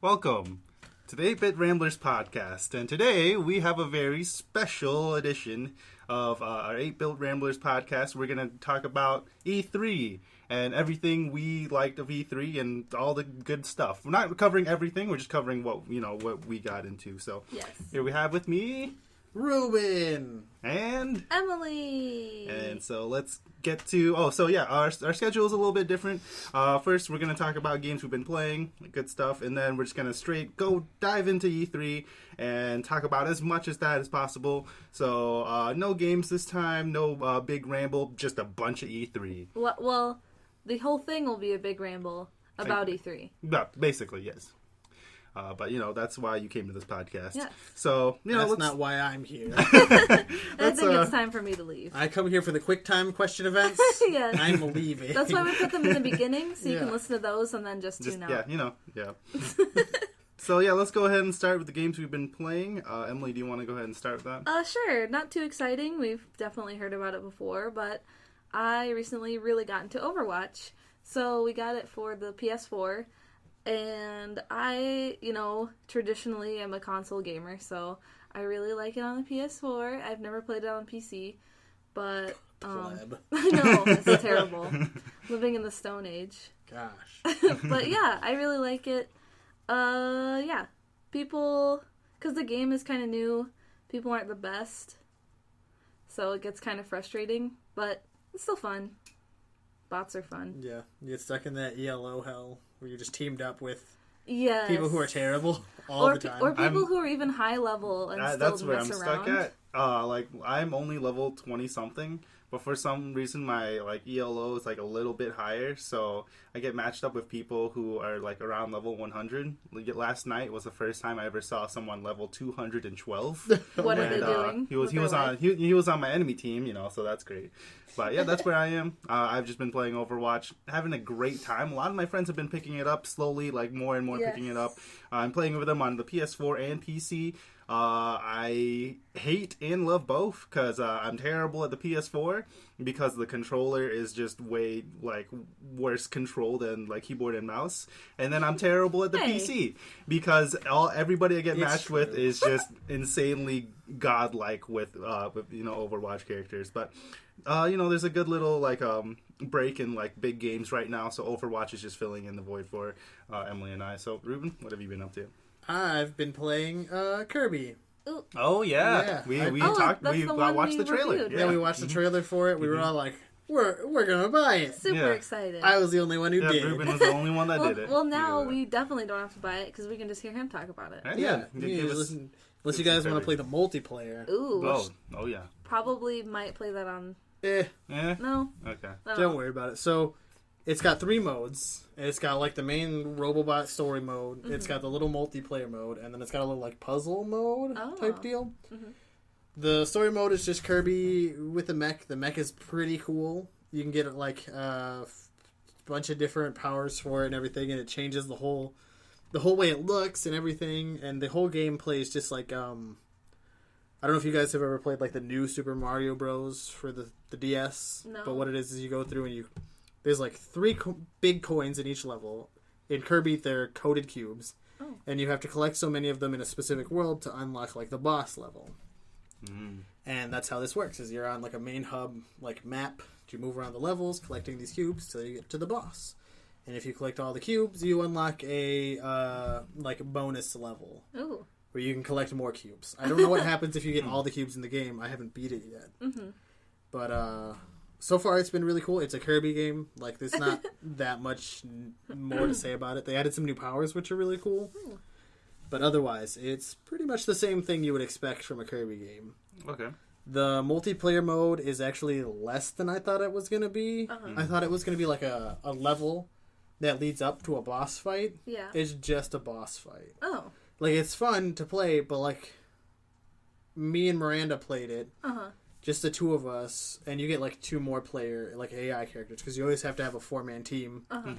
Welcome to the 8-Bit Ramblers podcast, and today we have a very special edition of our 8-Bit Ramblers podcast. We're going to talk about E3 and everything we liked of E3 and all the good stuff. We're not covering everything, we're just covering what we got into. So yes. Here we have with me Ruben and Emily. And so let's get to our schedule is a little bit different. First we're going to talk about games we've been playing, good stuff, and then we're just going to straight go dive into E3 and talk about as much as that as possible. So no games this time, no big ramble, just a bunch of E3. Well, the whole thing will be a big ramble about E3. Yeah, basically, yes. But, that's why you came to this podcast. Yes. So, That's not why I'm here. I think it's time for me to leave. I come here for the quick time question events. Yes. I'm leaving. That's why we put them in the beginning, so you can listen to those and then just tune out. Yeah. So, let's go ahead and start with the games we've been playing. Emily, do you want to go ahead and start with that? Sure. Not too exciting. We've definitely heard about it before, but I recently really got into Overwatch. So we got it for the PS4. And I, traditionally am a console gamer, so I really like it on the PS4. I've never played it on PC, but I know, it's terrible. Living in the Stone Age. Gosh. But yeah, I really like it. People, because the game is kind of new, people aren't the best, so it gets kind of frustrating, but it's still fun. Bots are fun. Yeah, you get stuck in that ELO hell where you're just teamed up with people who are terrible all the time. Or people who are even high level and still that's where mess I'm around. stuck at. I'm only level 20-something, but for some reason my ELO is a little bit higher, so I get matched up with people who are around level 100. Last night was the first time I ever saw someone level 212. What are they doing? He was on my enemy team, so that's great. But yeah, that's where I am. I've just been playing Overwatch, having a great time. A lot of my friends have been picking it up slowly, more and more picking it up. I'm playing with them on the PS4 and PC. I hate and love both because I'm terrible at the PS4 because the controller is just way worse control than keyboard and mouse, and then I'm terrible at the PC because everybody I get matched with is just insanely godlike with Overwatch characters. But there's a good little break in big games right now, so Overwatch is just filling in the void for Emily and I. So Ruben, what have you been up to? I've been playing Kirby. Ooh. Oh yeah, we watched the trailer. Reviewed, Yeah, we watched the trailer for it. We were all like, we're gonna buy it. Super excited. I was the only one who did. Ruben was the only one that did it. Well, now we definitely don't have to buy it because we can just hear him talk about it. Unless you guys want to play the multiplayer. Ooh. Oh yeah. Probably might play that on. No. Okay. Don't worry about it. So, it's got 3 modes. It's got the main Robobot story mode. Mm-hmm. It's got the little multiplayer mode, and then it's got a little puzzle mode type deal. Mm-hmm. The story mode is just Kirby with the mech. The mech is pretty cool. You can get a bunch of different powers for it and everything, and it changes the whole way it looks and everything. And the whole game plays just I don't know if you guys have ever played the new Super Mario Bros. For the DS. No. But what it is you go through and there's 3 big coins in each level. In Kirby, they're coated cubes. Oh. And you have to collect so many of them in a specific world to unlock the boss level. Mm. And that's how this works, is you're on a main hub map. You move around the levels, collecting these cubes till you get to the boss. And if you collect all the cubes, you unlock a bonus level. Ooh. Where you can collect more cubes. I don't know what happens if you get all the cubes in the game. I haven't beat it yet. Mm-hmm. But so far it's been really cool. It's a Kirby game. There's not that much more to say about it. They added some new powers, which are really cool. Ooh. But otherwise, it's pretty much the same thing you would expect from a Kirby game. Okay. The multiplayer mode is actually less than I thought it was going to be. Uh-huh. I thought it was going to be a level that leads up to a boss fight. Yeah. It's just a boss fight. Oh. It's fun to play, but me and Miranda played it. Uh-huh. Just the 2 of us, and you get 2 more player AI characters because you always have to have a 4-man team. Uh-huh.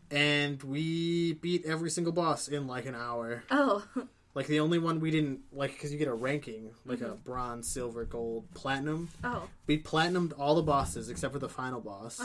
And we beat every single boss in an hour. Oh. The only one we didn't because you get a ranking a bronze, silver, gold, platinum. Oh. We platinumed all the bosses except for the final boss.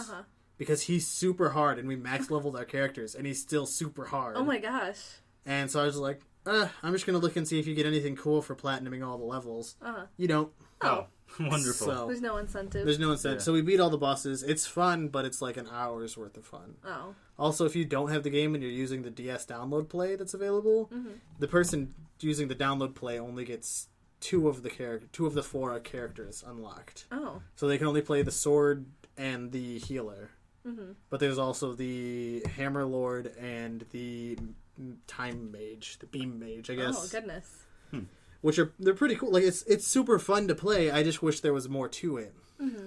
Because he's super hard, and we max leveled our characters, and he's still super hard. Oh my gosh. And so I was like, I'm just going to look and see if you get anything cool for platinuming all the levels. You don't. Oh, wonderful. So, there's no incentive. There's no incentive. Yeah. So we beat all the bosses. It's fun, but it's like an hour's worth of fun. Oh. Also, if you don't have the game and you're using the DS download play that's available, the person using the download play only gets two of the 4 characters unlocked. Oh. So they can only play the sword and the healer. But there's also the Hammer Lord and the Time Mage, the Beam Mage, I guess. Oh, goodness. Which they're pretty cool. Like it's super fun to play. I just wish there was more to it.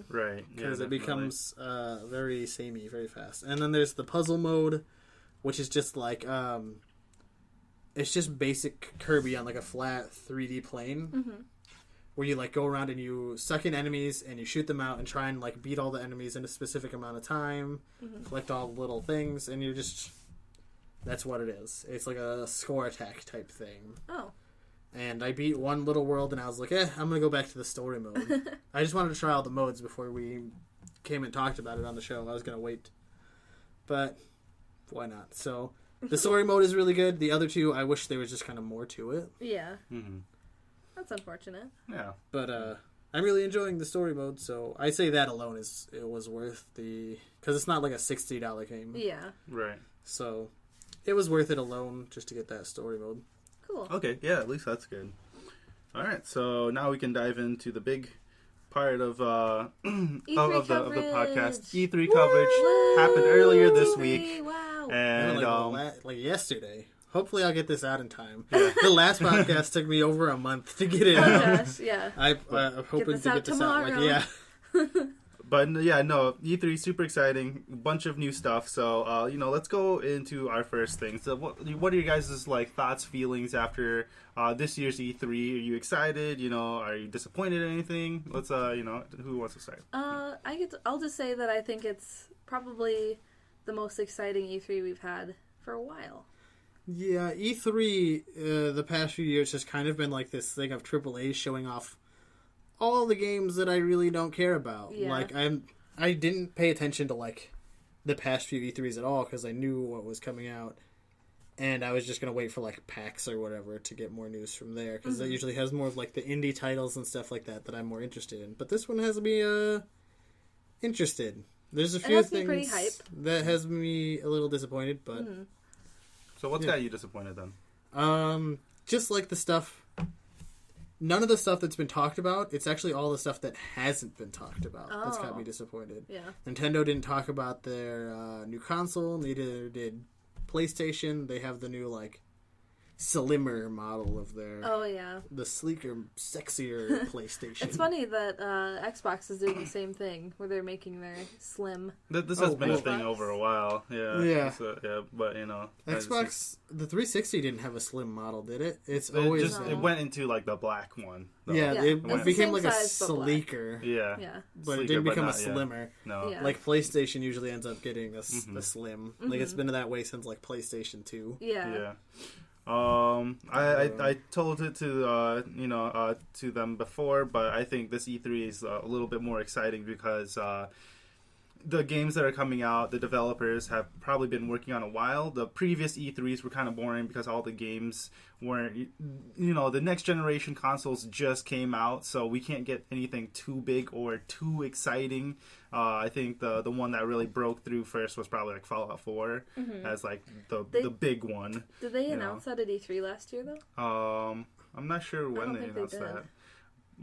Right. Because it becomes very samey very fast. And then there's the puzzle mode, which is just like it's just basic Kirby on like a flat 3D plane. Where you like go around and you suck in enemies and you shoot them out and try and like beat all the enemies in a specific amount of time, collect all the little things, and that's what it is. It's like a score attack type thing. Oh. And I beat one little world, and I was like, I'm going to go back to the story mode. I just wanted to try all the modes before we came and talked about it on the show. I was going to wait. But why not? So, the story mode is really good. The other two, I wish there was just kind of more to it. Yeah. That's unfortunate. Yeah. But I'm really enjoying the story mode, so I say that alone it was worth because it's not like a $60 game. Yeah. Right. So, it was worth it alone just to get that story mode. Cool. Okay, yeah, at least that's good. All right, so now we can dive into the big part of the podcast. E3 coverage happened earlier this week. Wow. And like yesterday. Hopefully I'll get this out in time. Yeah. The last podcast took me over a month to get it out. Gosh, yeah. I'm hoping to get this out. Like, yeah. But yeah, no, E3 super exciting, bunch of new stuff. So let's go into our first thing. So what are your guys' like thoughts, feelings after this year's E3? Are you excited? Are you disappointed in anything? Let's who wants to start? I'll just say that I think it's probably the most exciting E3 we've had for a while. Yeah, E3 the past few years has kind of been like this thing of AAA showing off all the games that I really don't care about. Yeah. Like I didn't pay attention to like the past few E3s at all because I knew what was coming out, and I was just gonna wait for like PAX or whatever to get more news from there because that usually has more of like the indie titles and stuff like that I'm more interested in. But this one has me interested. There's a few things that has me a little disappointed, but so what's got you disappointed then? Just like the stuff. None of the stuff that's been talked about, it's actually all the stuff that hasn't been talked about that's got me disappointed. Yeah. Nintendo didn't talk about their new console, neither did PlayStation. They have the new, like, slimmer model of their... Oh, yeah. The sleeker, sexier PlayStation. It's funny that Xbox is doing the same thing, where they're making their slim... This has been a thing over a while. Yeah. Yeah. But, Xbox, the 360 didn't have a slim model, did it? It went into, like, the black one. Though. Yeah, it became like a sleeker. Yeah. But sleeker, it didn't become a slimmer. No. Yeah. Like, PlayStation usually ends up getting the slim. Like, it's been that way since, like, PlayStation 2. Yeah. I told it to to them before, but I think this E3 is a little bit more exciting because the games that are coming out, the developers have probably been working on a while. The previous E3s were kind of boring because all the games weren't, the next generation consoles just came out, so we can't get anything too big or too exciting. I think the one that really broke through first was probably like Fallout 4 as like the big one. Did they announce that at E3 last year though? I'm not sure when they announced that.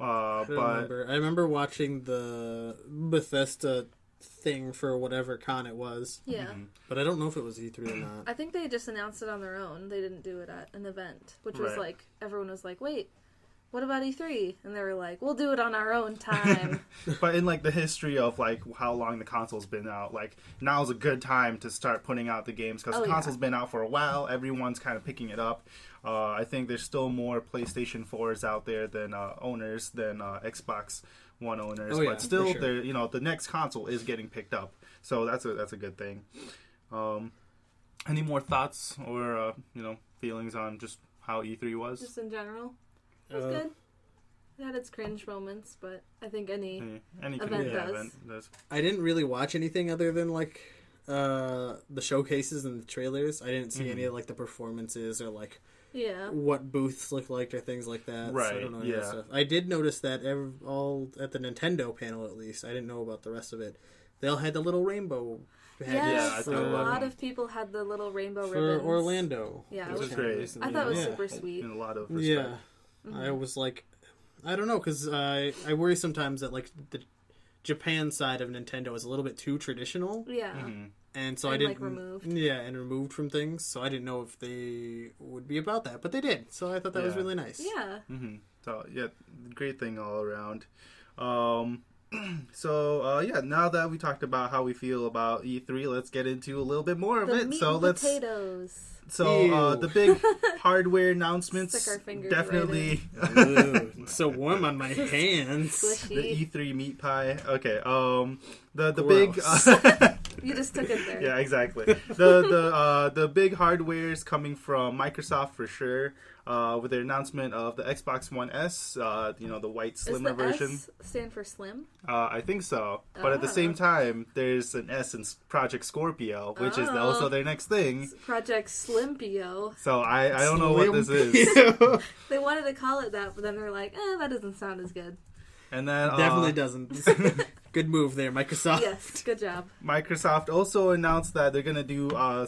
I remember watching the Bethesda thing for whatever con it was. Yeah. But I don't know if it was E3 or not. I think they just announced it on their own. They didn't do it at an event, which was like, everyone was like, wait, what about E3? And they were like, we'll do it on our own time. But in like the history of like how long the console's been out, like now's a good time to start putting out the games because the console's been out for a while. Everyone's kind of picking it up. I think there's still more PlayStation 4s out there than owners than Xbox One owners, but still, sure. The next console is getting picked up, so that's a good thing. Any more thoughts or feelings on just how E3 was? Just in general, it was good. It had its cringe moments, but I think any event does. I didn't really watch anything other than like the showcases and the trailers. I didn't see any of like the performances or like what booths look like or things like that. Right. So I don't know any of that stuff. I did notice that all at the Nintendo panel, at least. I didn't know about the rest of it. They all had the little rainbow. Yes, a lot of people had the little rainbow ribbons. For Orlando. Yeah, which was great. I thought it was super sweet. In a lot of respect. Yeah. I was like, I don't know, because I worry sometimes that like the Japan side of Nintendo is a little bit too traditional. Yeah. And so I didn't... like removed. Yeah, and removed from things. So I didn't know if they would be about that. But they did. So I thought that was really nice. Yeah. So, yeah, great thing all around. So, now that we talked about how we feel about E3, let's get into a little bit more of it. Meat So and let's... potatoes. So, the big hardware announcements Stick our fingers definitely... Ooh, it's so warm on my hands. Squishy. The E3 meat pie. Okay, the Gross. big... You just took it there. Yeah, exactly. The big hardware is coming from Microsoft for sure, with their announcement of the Xbox One S, the white slimmer version. S stand for slim? I think so. But at the same time, there's an S in Project Scorpio, which is also their next thing. Project Slimpio. So I don't know what this is. They wanted to call it that, but then they're like, that doesn't sound as good. And then Definitely doesn't. Good move there, Microsoft. Yes, good job. Microsoft also announced that they're gonna do a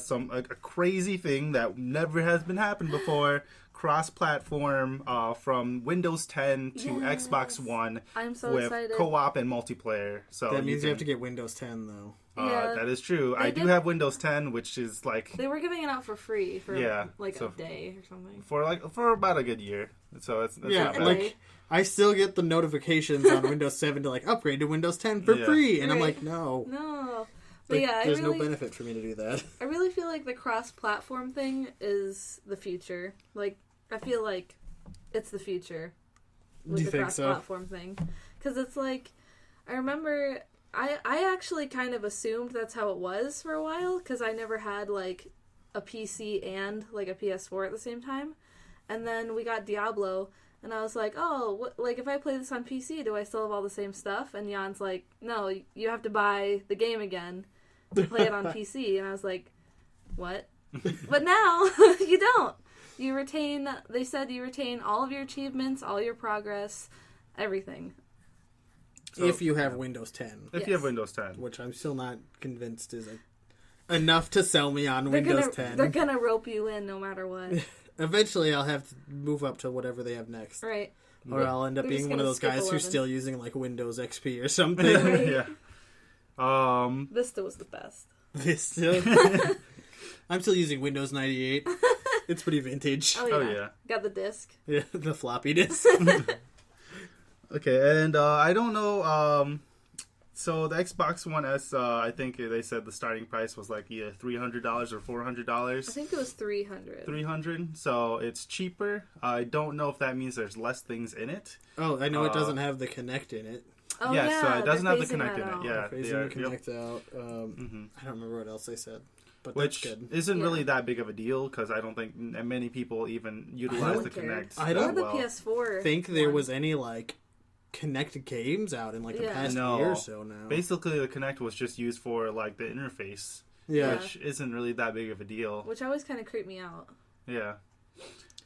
crazy thing that never has been happened before: cross-platform from Windows 10 to Xbox One. I'm so with excited. co-op and multiplayer. So That means you have to get Windows 10 though. That is true. I do have Windows 10, which is like they were giving it out for free for a day or something. For about a good year. So it's not bad. Like I still get the notifications on Windows 7 to like upgrade to Windows 10 for free, and I'm like, no. But there's no benefit for me to do that. I really feel like the cross-platform thing is the future. Like, I feel like it's the future with the cross-platform thing. Because it's like, I remember, I actually kind of assumed that's how it was for a while, because I never had, like, a PC and, like, a PS4 at the same time. And then we got Diablo, and I was like, if I play this on PC, do I still have all the same stuff? And Jan's like, no, you have to buy the game again to play it on PC. And I was like, what? But now, you don't. They said you retain all of your achievements, all your progress, everything. So, if you have Windows 10. If you have Windows 10. Which I'm still not convinced is enough to sell me on Windows 10. They're going to rope you in no matter what. Eventually, I'll have to move up to whatever they have next. Right. Or I'll end up being one of those guys 11. who's still using, like, Windows XP or something. Yeah. Vista was the best. Vista? I'm still using Windows 98. It's pretty vintage. Oh, yeah. Got the disc. Yeah, the floppy disk. Okay, and I don't know... So the Xbox One S, I think they said the starting price was like either $300 or $400. I think it was $300. $300, so it's cheaper. I don't know if that means there's less things in it. Oh, I know it doesn't have the Kinect in it. Oh, yes, yeah, it doesn't have the Kinect in out. it. Yeah, phasing the Kinect out. I don't remember what else they said, but which that's good. Isn't really that big of a deal because I don't think many people even utilize the Kinect. I don't the PS4 think there was any like Kinect games out in like the past year or so now. Basically, the Kinect was just used for like the interface, which isn't really that big of a deal. Which always kind of creeped me out. Yeah.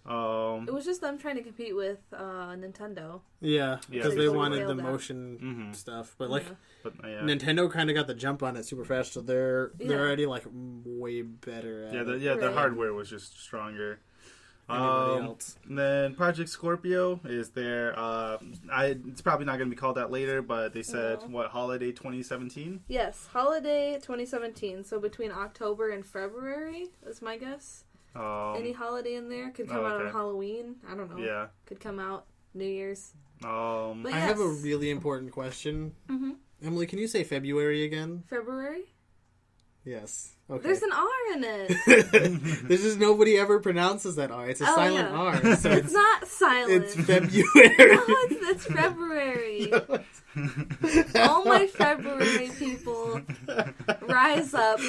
It was just them trying to compete with Nintendo. Yeah, because they wanted the motion stuff, but like Nintendo kind of got the jump on it super fast, so they're already like way better at it. The hardware was just stronger. Else. And then Project Scorpio is there. It's probably not going to be called that later, but they said holiday 2017. Yes, holiday 2017. So between October and February is my guess. Any holiday in there could come out on Halloween. I don't know. Yeah, could come out New Year's. But I have a really important question. Emily, can you say February again? February? Yes. Okay. There's an R in it. There's just nobody ever pronounces that R. It's a silent R. So it's not silent. It's February. No, it's February. All my February people, rise up.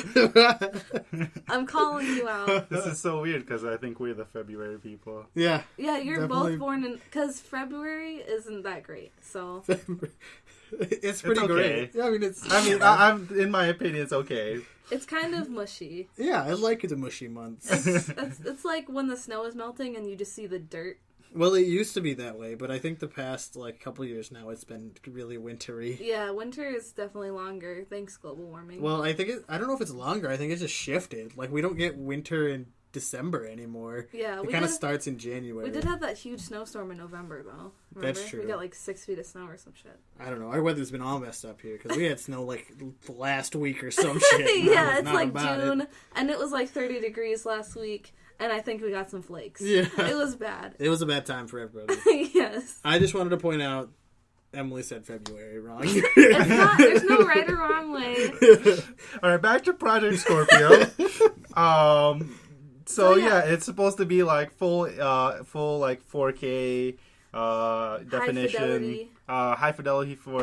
I'm calling you out. This is so weird because I think we're the February people. Yeah. Yeah, you're definitely. both born in... Because February isn't that great, so... It's pretty okay. great. Yeah, I'm in my opinion, it's okay. It's kind of mushy. Yeah, I like the mushy months. It's like when the snow is melting and you just see the dirt. Well, it used to be that way, but I think the past couple years now it's been really wintry. Yeah, winter is definitely longer. Thanks, global warming. Well, I don't know if it's longer. I think it just shifted. Like, we don't get winter in December anymore. Yeah, it kind of starts in January. We did have that huge snowstorm in November, though. Remember? That's true. We got like 6 feet of snow or some shit. I don't know. Our weather's been all messed up here because we had snow like last week or some shit. Yeah, it's like June, and it was like 30 degrees last week. And I think we got some flakes. Yeah. It was bad. It was a bad time for everybody. Yes. I just wanted to point out, Emily said February wrong. It's not, there's no right or wrong way. Alright, back to Project Scorpio. So yeah, it's supposed to be like full like 4K definition, high fidelity for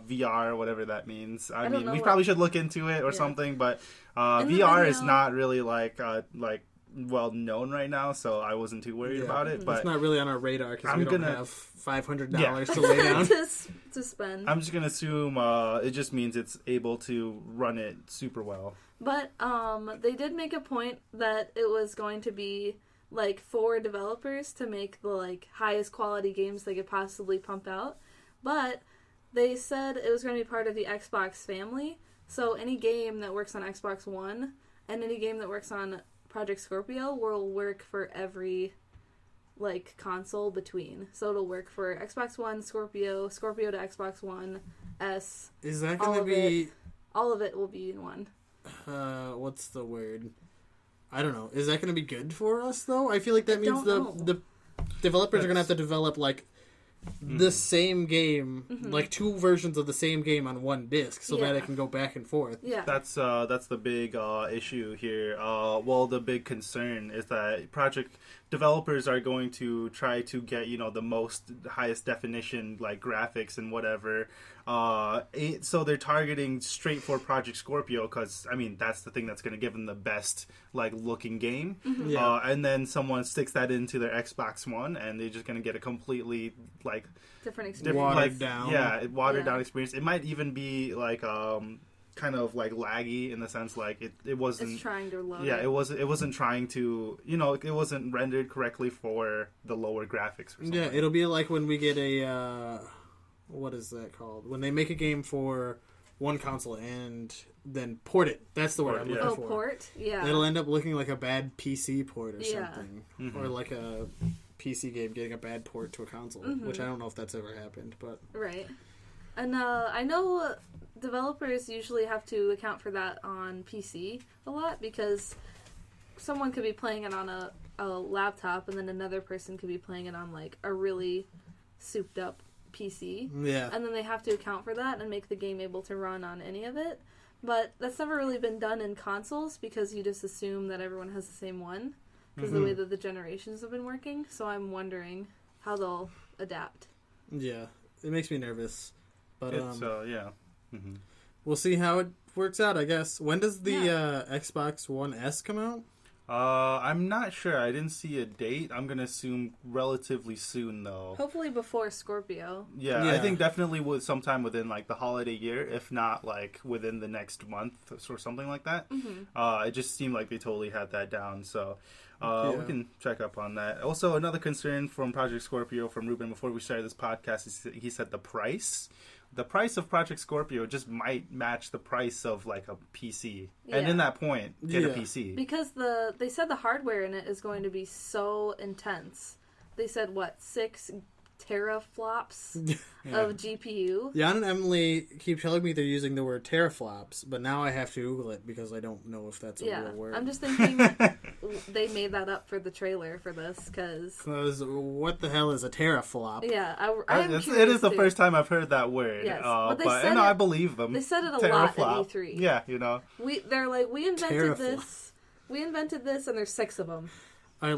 VR, whatever that means. I mean, we probably should look into it or something, but VR is not really like well known right now, so I wasn't too worried about it. But it's not really on our radar because we don't have $500 to lay down to spend. I'm just gonna assume it just means it's able to run it super well. But they did make a point that it was going to be like for developers to make the like highest quality games they could possibly pump out. But they said it was going to be part of the Xbox family. So any game that works on Xbox One and any game that works on Project Scorpio will work for every like console between. So it'll work for Xbox One, Scorpio to Xbox One S. Is that going to be all of it will be in one. What's the word? I don't know. Is that going to be good for us though? I feel like that means the developers are going to have to develop like the same game, like two versions of the same game on one disc, so that it can go back and forth. Yeah, that's the big issue here. Well, the big concern is that project developers are going to try to get the highest definition like graphics and whatever. So they're targeting straight for Project Scorpio because I mean that's the thing that's going to give them the best like looking game. And then someone sticks that into their Xbox One, and they're just going to get a completely like different experience, watered down. Yeah, watered down experience. It might even be like kind of like laggy in the sense like it wasn't. It's trying to load. Yeah, it wasn't trying to. It wasn't rendered correctly for the lower graphics. Or something. Yeah, it'll be like when we get a. What is that called? When they make a game for one console and then port it. That's the word I'm looking for. Port? Yeah. It'll end up looking like a bad PC port or something. Or like a PC game getting a bad port to a console, which I don't know if that's ever happened. But right. And I know developers usually have to account for that on PC a lot because someone could be playing it on a laptop and then another person could be playing it on like a really souped up PC. Yeah. And then they have to account for that and make the game able to run on any of it. But that's never really been done in consoles because you just assume that everyone has the same one because the way that the generations have been working. So I'm wondering how they'll adapt. Yeah. It makes me nervous. But it's, we'll see how it works out, I guess. When does the Xbox One S come out? I'm not sure. I didn't see a date. I'm gonna assume relatively soon, though. Hopefully before Scorpio. Yeah, I think definitely sometime within like the holiday year, if not like within the next month or something like that. It just seemed like they totally had that down. So we can check up on that. Also, another concern from Project Scorpio from Ruben before we started this podcast is he said the price. The price of Project Scorpio just might match the price of like a PC, and in that point, get a PC because they said the hardware in it is going to be so intense. They said 6 teraflops of GPU. Jan and Emily keep telling me they're using the word teraflops, but now I have to Google it because I don't know if that's a real word. I'm just thinking they made that up for the trailer for this because what the hell is a teraflop? Yeah, it is the first time I've heard that word. Yes, but I believe them. They said it a lot at E3. Yeah, they're like we invented this. We invented this, and there's 6 of them. I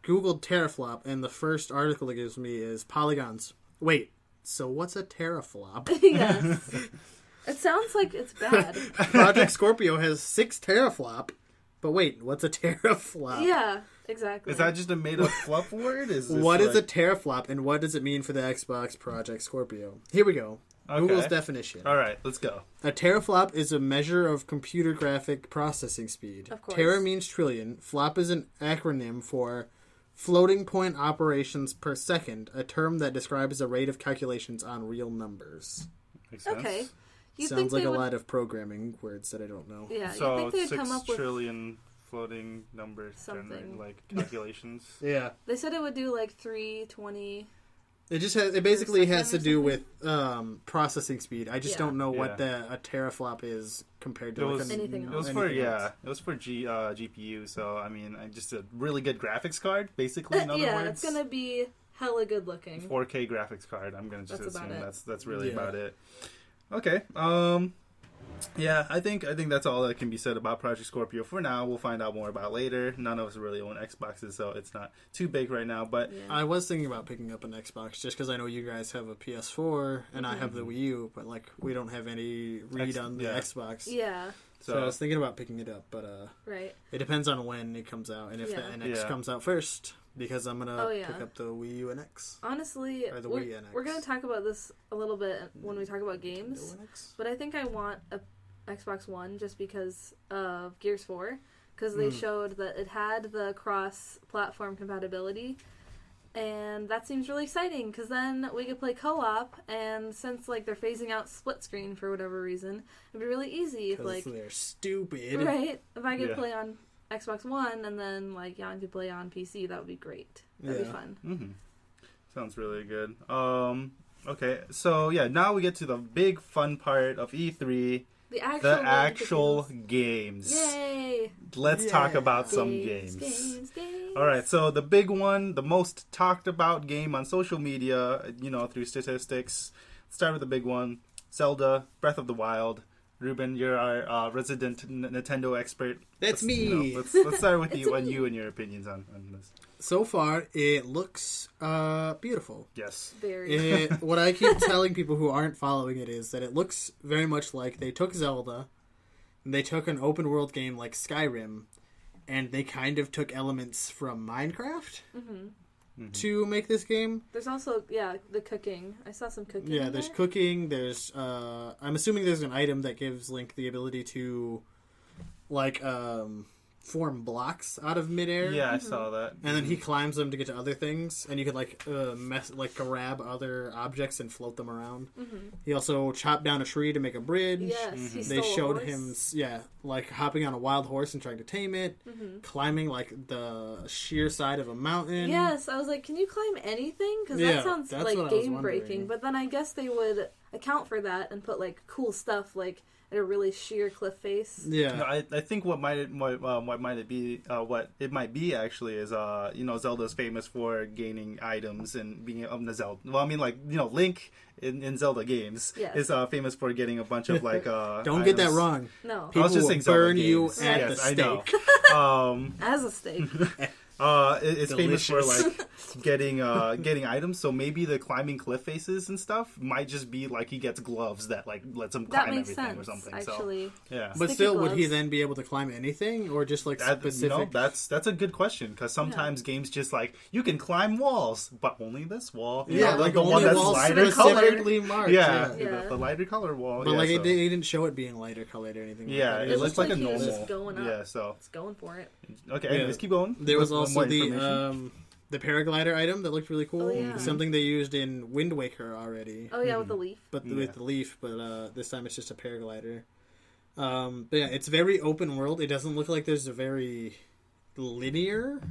Googled teraflop, and the first article it gives me is polygons. Wait, So what's a teraflop? Yes. It sounds like it's bad. Project Scorpio has 6 teraflop. But wait, what's a teraflop? Yeah, exactly. Is that just a made-up fluff word? What is a teraflop, and what does it mean for the Xbox Project Scorpio? Here we go. Okay. Google's definition. All right, let's go. A teraflop is a measure of computer graphic processing speed. Of course. Tera means trillion. Flop is an acronym for floating point operations per second, a term that describes the rate of calculations on real numbers. Makes sense. Okay. Sounds like a lot of programming words that I don't know. Yeah, so you think they'd come up 6 with trillion floating numbers, something like calculations. Yeah. They said it would do like 320. It basically has to do something? with processing speed. I just don't know what a teraflop is compared to anything else. It was for it was for GPU. So I mean, just a really good graphics card, basically. In other words, it's gonna be hella good looking. 4K graphics card. I'm gonna just assume that's really about it. Okay. Yeah, I think that's all that can be said about Project Scorpio for now. We'll find out more about later. None of us really own Xboxes, so it's not too big right now. But I was thinking about picking up an Xbox just because I know you guys have a PS4 and I have the Wii U, but like we don't have any read on the Xbox. Yeah. So I was thinking about picking it up, but right. It depends on when it comes out and if the NX comes out first. Because I'm gonna pick up the Wii U NX. Honestly, or the Wii NX. We're gonna talk about this a little bit when we talk about games. But I think I want a Xbox One just because of Gears 4, because they showed that it had the cross-platform compatibility, and that seems really exciting. Because then we could play co-op, and since like they're phasing out split screen for whatever reason, it'd be really easy if like they're stupid, right? If I could play on Xbox One and then like Jan could play on PC, that would be great. That'd be fun. Mm-hmm. Sounds really good. Okay, so now we get to the big fun part of E3. The actual games. Yay! Let's talk about some games. All right, so the big one, the most talked about game on social media, through statistics. Let's start with the big one, Zelda: Breath of the Wild. Ruben, you're our resident Nintendo expert. That's me. Let's start with you and your opinions on this. So far, it looks beautiful. Yes. Very. What I keep telling people who aren't following it is that it looks very much like they took Zelda, and they took an open world game like Skyrim, and they kind of took elements from Minecraft to make this game. There's also, the cooking. I saw some cooking. Yeah, there's cooking. There's, I'm assuming there's an item that gives Link the ability to, like, form blocks out of midair. Yeah, I saw that. And then he climbs them to get to other things, and you could grab other objects and float them around. He also chopped down a tree to make a bridge. Yes, they showed him, hopping on a wild horse and trying to tame it, climbing like the sheer side of a mountain. Yes, I was like, can you climb anything? Because that sounds like game breaking. But then I guess they would account for that and put like cool stuff like a really sheer cliff face. Yeah, no, I think what it might be actually is Zelda's famous for gaining items and being on the Zelda. Well, I mean Link in Zelda games is famous for getting a bunch of like. Don't items. get that wrong. No, people I was just saying burn Zelda you games. at the stake. As a steak. It's famous for like getting items. So maybe the climbing cliff faces and stuff might just be like he gets gloves that like lets him climb everything sense, or something. Actually, so yeah. But still, would he then be able to climb anything or just like specific? That's a good question because sometimes games just like you can climb walls, but only this wall. Like the one that's wall lighter specifically color. marked. The lighter color wall. But they didn't show it being lighter colored or anything. Yeah, like it looks like a he was normal. just going up. Yeah, so it's going for it. Okay, anyways, keep going. There was also the paraglider item that looked really cool. Oh, yeah. Something they used in Wind Waker already. Oh yeah, with the leaf. But with the leaf, but this time it's just a paraglider. But yeah, it's very open world. It doesn't look like there's a very linear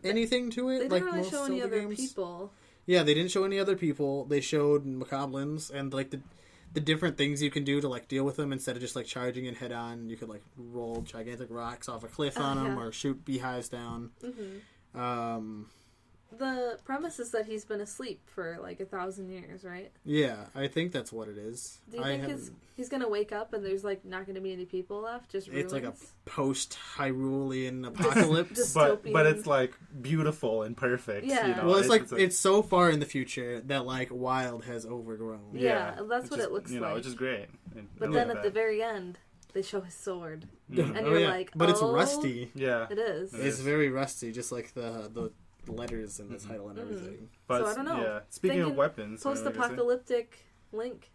anything to it. They like didn't really most show any other games. people. Yeah, they didn't show any other people. They showed moblins and like the different things you can do to like deal with them instead of just like charging in head on. You could like roll gigantic rocks off a cliff on them or shoot beehives down. the premise is that he's been asleep for like 1,000 years, right? Yeah, I think that's what it is. Do you think he's gonna wake up and there's like not gonna be any people left? Just ruins? It's like a post-Hyrulean apocalypse, but it's like beautiful and perfect. Yeah. You know? Well, it's so far in the future that like Wild has overgrown. Yeah, that's what just, it looks like. You know, which is great. But then at the very end, they show his sword, Mm. and you're like, but it's rusty. Yeah, it is. It's very rusty, just like the letters in the title and everything. But, so I don't know. Yeah. Speaking of weapons, post-apocalyptic Link.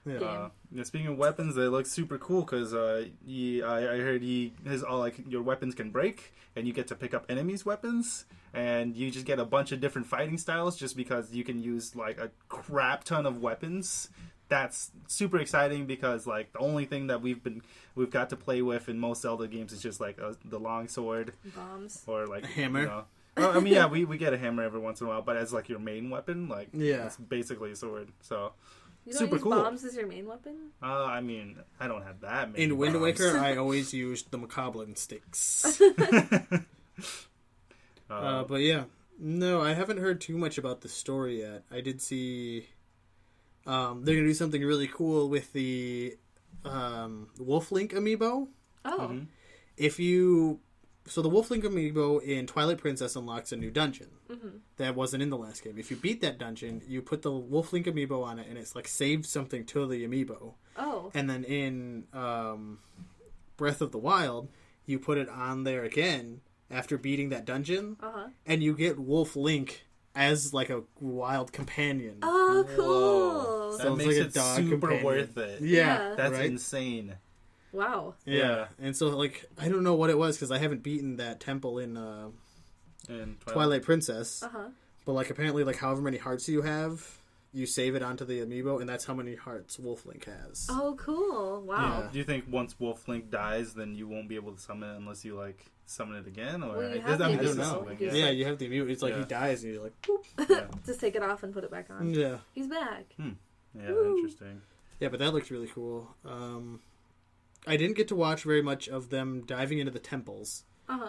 Yeah. Speaking of weapons, they look super cool because I heard his all like your weapons can break and you get to pick up enemies' weapons and you just get a bunch of different fighting styles just because you can use like a crap ton of weapons. That's super exciting because like the only thing that we've got to play with in most Zelda games is just like the long sword, bombs, or like a hammer. You know. Well, I mean, yeah, we get a hammer every once in a while, but as like your main weapon, like it's basically a sword. So. You don't super use cool. bombs as your main weapon? I mean, I don't have that many. In Wind Waker, I always used the Macablin sticks. But yeah, no, I haven't heard too much about the story yet. I did see they're gonna do something really cool with the Wolf Link amiibo. Oh, mm-hmm. So the Wolf Link amiibo in Twilight Princess unlocks a new dungeon that wasn't in the last game. If you beat that dungeon, you put the Wolf Link amiibo on it, and it's like saved something to the amiibo. Oh. And then in Breath of the Wild, you put it on there again after beating that dungeon, and you get Wolf Link as like a wild companion. Oh, cool! That makes it super worth it. Yeah, that's insane. Wow. Yeah. And so, like, I don't know what it was because I haven't beaten that temple in Twilight Princess. But, like, apparently, like, however many hearts you have, you save it onto the amiibo, and that's how many hearts Wolf Link has. Oh, cool. Wow. Yeah. Do you think once Wolf Link dies, then you won't be able to summon it unless you, like, summon it again? Or well, I don't know. Yeah, you have the amiibo. It's like he dies, and you're like, boop. Just take it off and put it back on. Yeah. He's back. Yeah, interesting. Yeah, but that looks really cool. I didn't get to watch very much of them diving into the temples.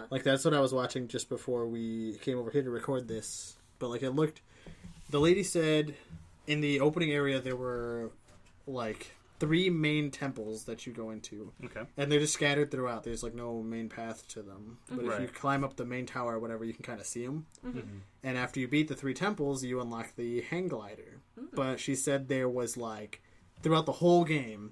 Like, that's what I was watching just before we came over here to record this. But, like, it looked... The lady said in the opening area there were, like, 3 main temples that you go into. Okay. And they're just scattered throughout. There's, like, no main path to them. But if you climb up the main tower or whatever, you can kind of see them. And after you beat the 3 temples, you unlock the hang glider. But she said there was, like, throughout the whole game...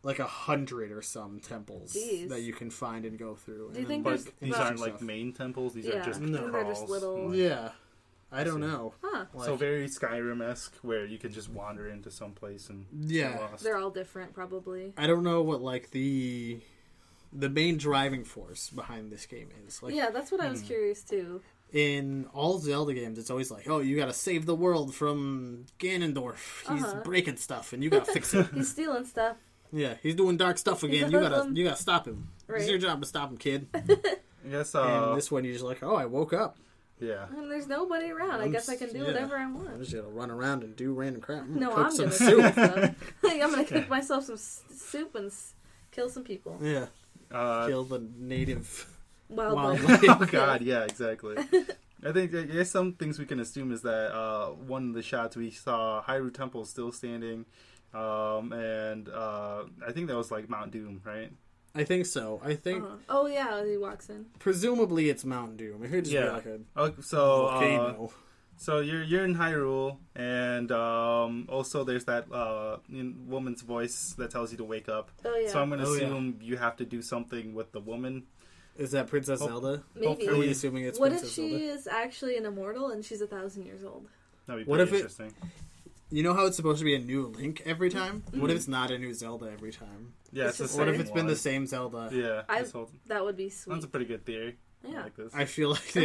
like 100 or some temples that you can find and go through. Do you think these aren't like main temples? These are just they're just little. Yeah, I don't know. Huh. So very Skyrim-esque, where you can just wander into some place and get lost. They're all different, probably. I don't know what like the main driving force behind this game is. Like, yeah, that's what I was curious too. In all Zelda games, it's always like, oh, you gotta save the world from Ganondorf. He's breaking stuff, and you gotta fix it. He's stealing stuff. Yeah, he's doing dark stuff again. You gotta stop him. Right. It's your job to stop him, kid. Yes. And this one, you're just like, oh, I woke up. Yeah. And there's nobody around. I guess I can do whatever I want. I'm just gonna run around and do random crap. No, cook I'm some gonna soup. cook stuff. Like, I'm gonna cook myself some soup and kill some people. Yeah. Kill the native wildlife. Oh God, yeah, exactly. I guess some things we can assume is that one of the shots we saw Hyrule Temple still standing. And I think that was like Mount Doom, right? I think so. I think. Oh yeah, he walks in. Presumably, it's Mount Doom. It could just be like a volcano. So you're in Hyrule, and also there's that woman's voice that tells you to wake up. Oh yeah. So I'm gonna assume you have to do something with the woman. Is that Princess Zelda? Maybe. Are we assuming it's what Princess Zelda? What if she is actually an immortal and she's 1,000 years old? That'd be pretty interesting. You know how it's supposed to be a new Link every time? What if it's not a new Zelda every time? Yeah, it's the same What if it's been the same Zelda? Yeah, that would be sweet. That's a pretty good theory. Yeah. I like this. I feel like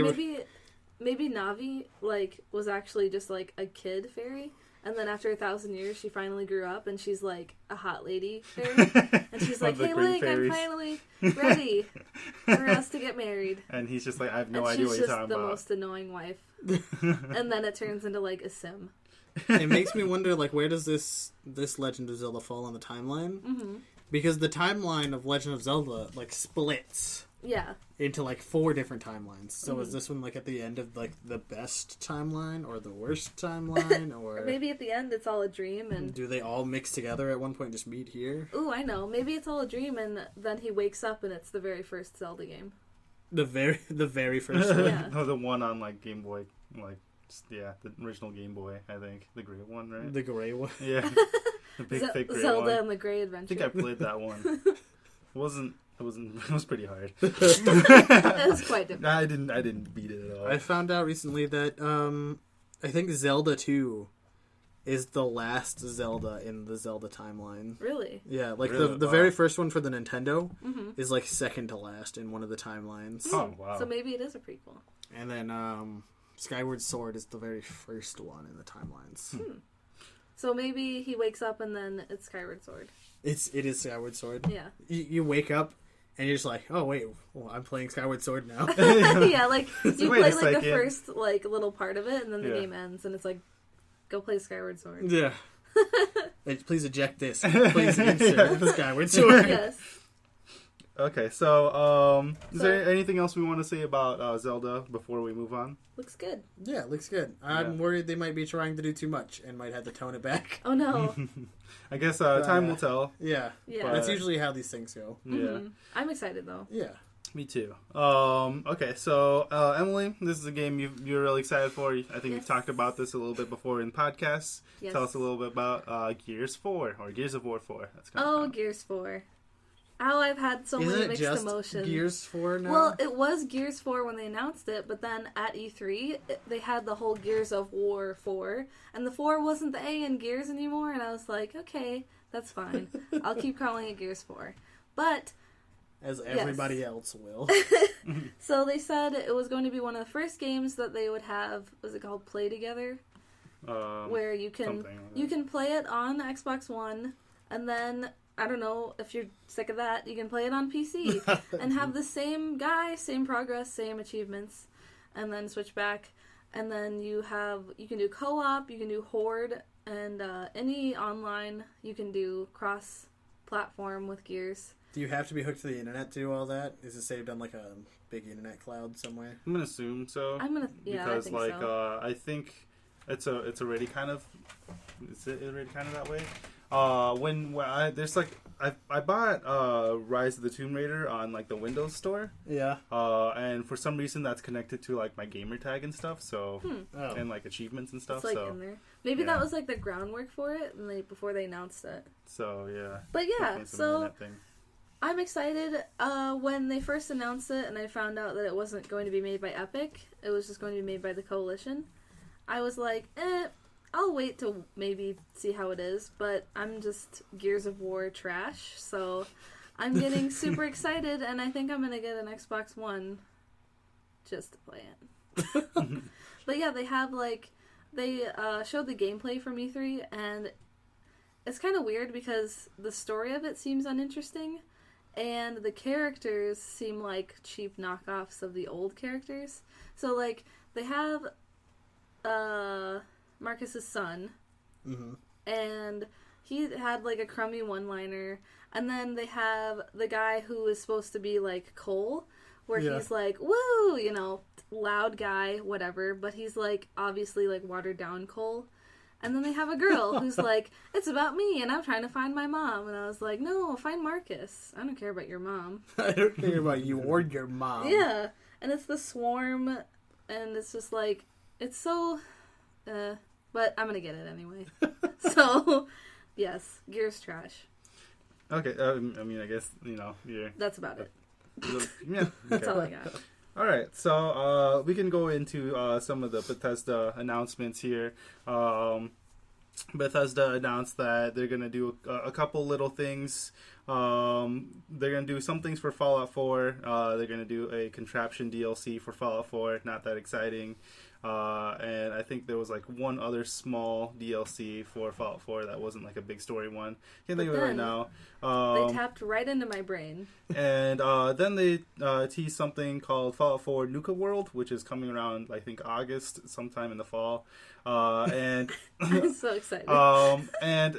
maybe Navi like was actually just like a kid fairy, and then after 1,000 years she finally grew up and she's like a hot lady fairy, and she's like, "Hey Link, I'm finally ready for us to get married." And he's just like, "I have no idea what you're talking about." She's just the most annoying wife, and then it turns into like a sim. It makes me wonder, like, where does this Legend of Zelda fall on the timeline? Because the timeline of Legend of Zelda, like, splits Yeah. into like 4 different timelines. So is this one like at the end of like the best timeline or the worst timeline, or maybe at the end it's all a dream, and do they all mix together at one point and just meet here? Ooh, I know. Maybe it's all a dream, and then he wakes up and it's the very first Zelda game. The very first one. Yeah. No, the one on like Game Boy, like the original Game Boy, I think, the gray one, right? The gray one. Yeah, the big thick gray Zelda one. and the Gray Adventure. I think I played that one. It was pretty hard. It was quite different. I didn't beat it at all. I found out recently that I think Zelda 2 is the last Zelda in the Zelda timeline. Really? Yeah, like Really? the Wow. very first one for the Nintendo Mm-hmm. is like second to last in one of the timelines. Oh wow! So maybe it is a prequel. And then Skyward Sword is the very first one in the timelines. So maybe he wakes up and then it's Skyward Sword. It is Skyward Sword. Yeah. You wake up and you're just like, oh wait, well, I'm playing Skyward Sword now. Yeah, like you Wait a play like the second. first like little part of it, and then the Yeah. game ends, and it's like, go play Skyward Sword. Yeah. Hey, please eject this. Please insert Skyward Sword. Yes. Okay, so is So- there anything else we want to say about Zelda before we move on? Looks good. Yeah, looks good. I'm Yeah. worried they might be trying to do too much and might have to tone it back. Oh no. I guess time will tell. Yeah. Yeah. That's usually how these things go. Yeah, Mhm. I'm excited though. Yeah. me too. Okay, so Emily, this is a game you're really excited for. I think Yes. we've talked about this a little bit before in podcasts. Yes. Tell us a little bit about Gears 4 or Gears of War 4. That's kind Oh, of Gears 4. Oh, I've had so Isn't many it mixed just emotions. Gears 4 now? Well, it was Gears 4 when they announced it, but then at E3, they had the whole Gears of War 4, and the 4 wasn't the A in Gears anymore, and I was like, okay, that's fine. I'll keep calling it Gears 4. But, As everybody else will. so they said it was going to be one of the first games that they would have, was it called Play Together? Where you can something like that. you can play it on Xbox One, and then I don't know if you're sick of that, you can play it on PC and have the same guy, same progress, same achievements, and then switch back. And then you can do co-op, you can do horde, and any online you can do cross-platform with Gears. Do you have to be hooked to the internet to do all that? Is it saved on like a big internet cloud somewhere? I'm gonna assume so. I Because think so. I think it's already kind of that way. There's like I bought Rise of the Tomb Raider on like the Windows Store. Yeah. And for some reason that's connected to like my gamer tag and stuff. So Oh. and like achievements and stuff. It's like so in there. Maybe yeah. that was like the groundwork for it before they announced it. so yeah. But yeah, Definitely some so internet thing. I'm excited. When they first announced it and I found out that it wasn't going to be made by Epic, it was just going to be made by the Coalition, I was like, I'll wait to maybe see how it is, but I'm just Gears of War trash, so I'm getting super excited, and I think I'm going to get an Xbox One just to play it. But yeah, they have they showed the gameplay from E3, and it's kind of weird because the story of it seems uninteresting, and the characters seem like cheap knockoffs of the old characters. So like they have Marcus's son, and he had like a crummy one-liner, and then they have the guy who is supposed to be like Cole, where he's like, woo, loud guy, whatever, but he's like obviously like watered down Cole. And then they have a girl who's like, it's about me and I'm trying to find my mom. And I was like, no, find Marcus. I don't care about your mom. I don't care about you or your mom. Yeah. And it's the Swarm, and it's just like, it's so, but I'm gonna get it anyway. So, yes, Gears trash. Okay, I mean I guess you're That's about it. yeah. That's okay. all I got. All right, so we can go into some of the Bethesda announcements here. Bethesda announced that they're going to do a couple little things. They're going to do some things for Fallout 4. They're going to do a contraption DLC for Fallout 4. Not that exciting. And I think there was like one other small DLC for Fallout 4 that wasn't like a big story one. Can't think of it right now. They tapped right into my brain. And then they teased something called Fallout 4 Nuka World, which is coming around, I think, August, sometime in the fall. And I'm so excited. and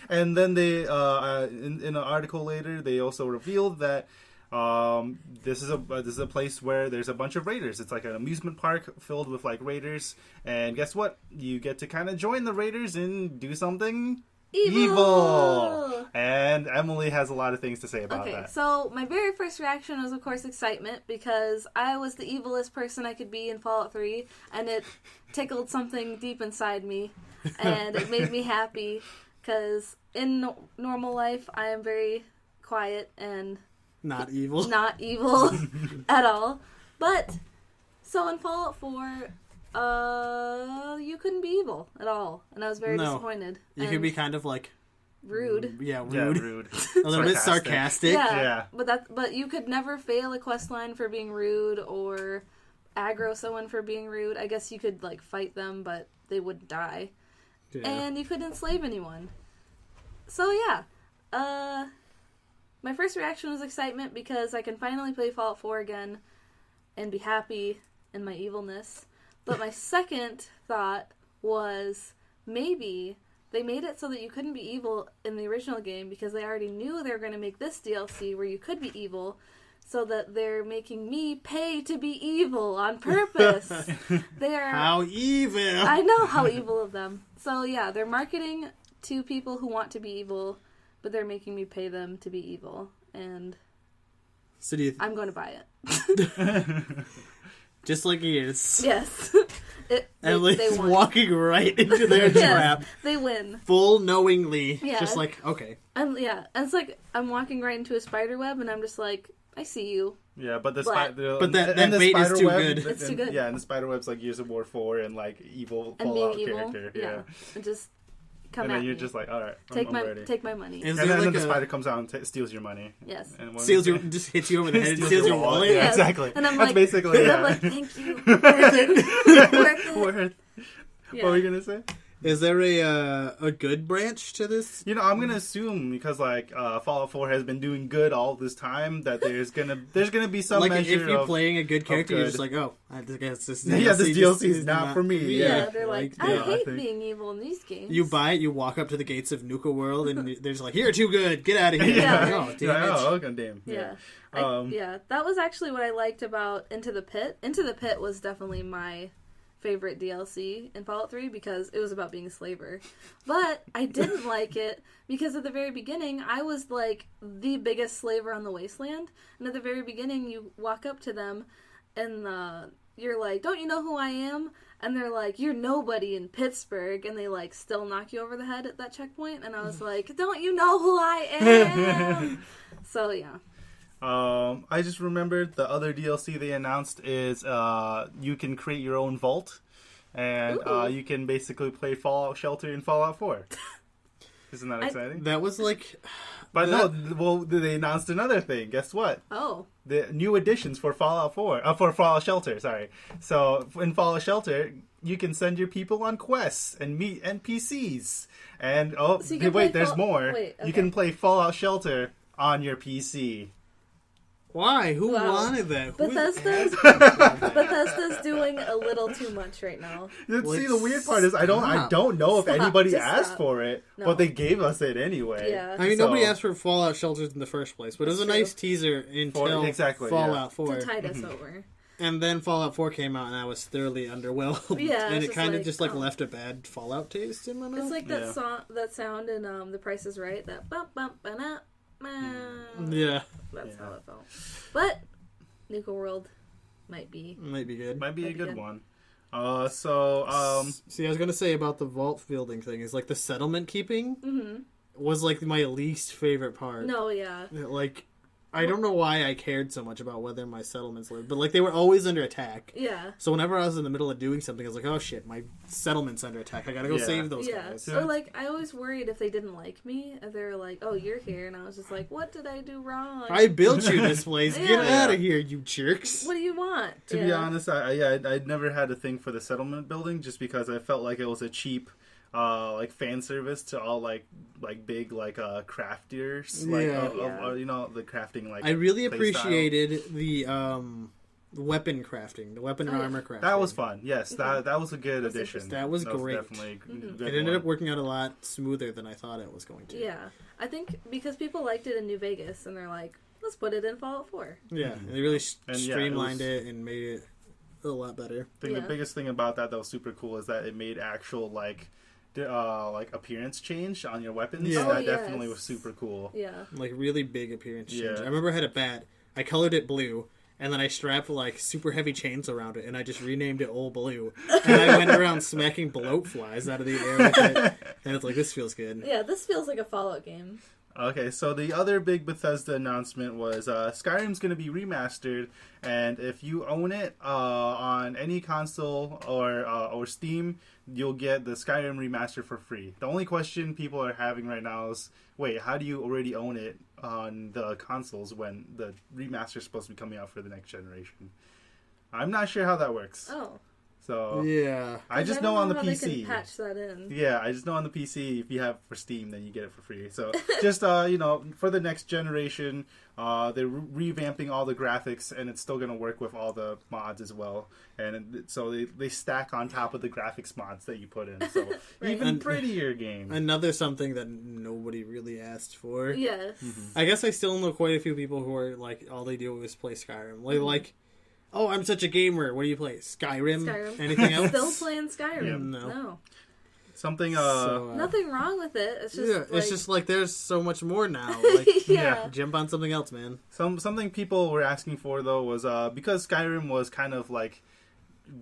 and then they in an article later they also revealed that This is a place where there's a bunch of raiders. It's like an amusement park filled with like raiders, and guess what? You get to kind of join the raiders and do something evil. And Emily has a lot of things to say about that. So my very first reaction was, of course, excitement, because I was the evilest person I could be in Fallout 3, and it tickled something deep inside me, and it made me happy, because in normal life, I am very quiet and not evil at all. But, so in Fallout 4... you couldn't be evil at all, and I was very disappointed. You could be kind of like rude. Yeah, rude. Yeah, rude. A little bit sarcastic. Yeah. But you could never fail a quest line for being rude or aggro someone for being rude. I guess you could like fight them, but they wouldn't die. Yeah. And you couldn't enslave anyone. So yeah, my first reaction was excitement because I can finally play Fallout 4 again and be happy in my evilness. But my second thought was maybe they made it so that you couldn't be evil in the original game because they already knew they were going to make this DLC where you could be evil, so that they're making me pay to be evil on purpose. How evil! I know how evil of them. So yeah, they're marketing to people who want to be evil, but they're making me pay them to be evil, and so I'm going to buy it. Just like he is. Yes. Emily's walking right into their trap. They win. Full knowingly. Yeah. Just like, okay. And it's like I'm walking right into a spider web and I'm just like, I see you. Yeah, but that bait is too good. It's too good. Yeah, and the spider web's like Gears of War 4 and like evil Fallout character. Yeah. And just come and at then you're me. just like, all right, take my money. And then the spider comes out and steals your money. Yes. And just hits you over the head and steals your wallet. Yeah, exactly. And I'm That's like, basically, and I'm like, thank you. Worth it. Yeah. What were you going to say? Is there a good branch to this? You know, I'm gonna assume because like Fallout 4 has been doing good all this time that there's gonna be some like measure if you're playing a good character, you're just like, oh, I guess this DLC is not for me. Yeah, they're like, I hate being evil in these games. You buy it, you walk up to the gates of Nuka World, and they're just like, you're too good, get out of here. Yeah. Damn. Yeah. That was actually what I liked about Into the Pit. Into the Pit was definitely my favorite DLC in Fallout 3 because it was about being a slaver. But I didn't like it because at the very beginning I was like the biggest slaver on the wasteland, and at the very beginning you walk up to them and you're like, don't you know who I am? And they're like, you're nobody in Pittsburgh, and they like still knock you over the head at that checkpoint, and I was like, don't you know who I am? So yeah. I just remembered the other DLC they announced is you can create your own vault, and you can basically play Fallout Shelter in Fallout 4. Isn't that exciting? That was like... But no, well, they announced another thing. Guess what? Oh. The new additions for Fallout 4, for Fallout Shelter, sorry. So, in Fallout Shelter, you can send your people on quests and meet NPCs. And, there's more. Wait, okay. You can play Fallout Shelter on your PC. Why? Who wanted that? Bethesda's doing a little too much right now. See, the weird part is I don't know if anybody asked for it, but they gave us it anyway. Yeah. I mean, nobody asked for Fallout Shelters in the first place, but it was a nice teaser until Fallout 4. To tide us over. And then Fallout 4 came out, and I was thoroughly underwhelmed. Yeah, and it kind of just left a bad Fallout taste in my mouth. It's like that sound in The Price is Right. That bump bump ba-na. Yeah. That's how it felt. But Nuka World might be good. Might be a good one. See, I was gonna say about the vault building thing is like the settlement keeping was like my least favorite part. No, yeah. Like, I don't know why I cared so much about whether my settlements lived, but like they were always under attack. Yeah. So whenever I was in the middle of doing something, I was like, oh shit, my settlement's under attack. I gotta go save those guys. Or like, I always worried if they didn't like me. If they were like, oh, you're here. And I was just like, what did I do wrong? I built you this place. Get out of here, you jerks. What do you want? To be honest, I'd never had a thing for the settlement building just because I felt like it was a cheap like fan service to all like big crafters, the crafting like. I really appreciated the weapon crafting, the weapon and armor crafting. That was fun. Yes, that was a good addition. That was great. Definitely good. It ended up working out a lot smoother than I thought it was going to. Yeah, I think because people liked it in New Vegas, and they're like, let's put it in Fallout 4. Yeah, they really streamlined it and made it a lot better. I think the biggest thing about that was super cool is that it made actual like appearance change on your weapons. Yeah. That definitely was super cool. Yeah. Like really big appearance change. Yeah. I remember I had a bat. I colored it blue. And then I strapped like super heavy chains around it, and I just renamed it Old Blue. And I went around smacking bloat flies out of the air with it. And it's like, this feels good. Yeah, this feels like a Fallout game. Okay, so the other big Bethesda announcement was Skyrim's going to be remastered, and if you own it on any console or Steam, you'll get the Skyrim remaster for free. The only question people are having right now is, wait, how do you already own it on the consoles when the remaster is supposed to be coming out for the next generation? I'm not sure how that works. Oh. So yeah, I just know on the PC. They can patch that in. Yeah, I just know on the PC if you have for Steam, then you get it for free. So just for the next generation, they're revamping all the graphics, and it's still going to work with all the mods as well. And so they stack on top of the graphics mods that you put in. So right. even prettier game. Another something that nobody really asked for. Yes. Mm-hmm. I guess I still know quite a few people who are like, all they do is play Skyrim. Like. Oh, I'm such a gamer. What do you play? Skyrim? Anything else? Still playing Skyrim. Yeah. No. Something, nothing wrong with it. It's just it's just like there's so much more now. Like, yeah. Jump on something else, man. Something people were asking for, though, was because Skyrim was kind of like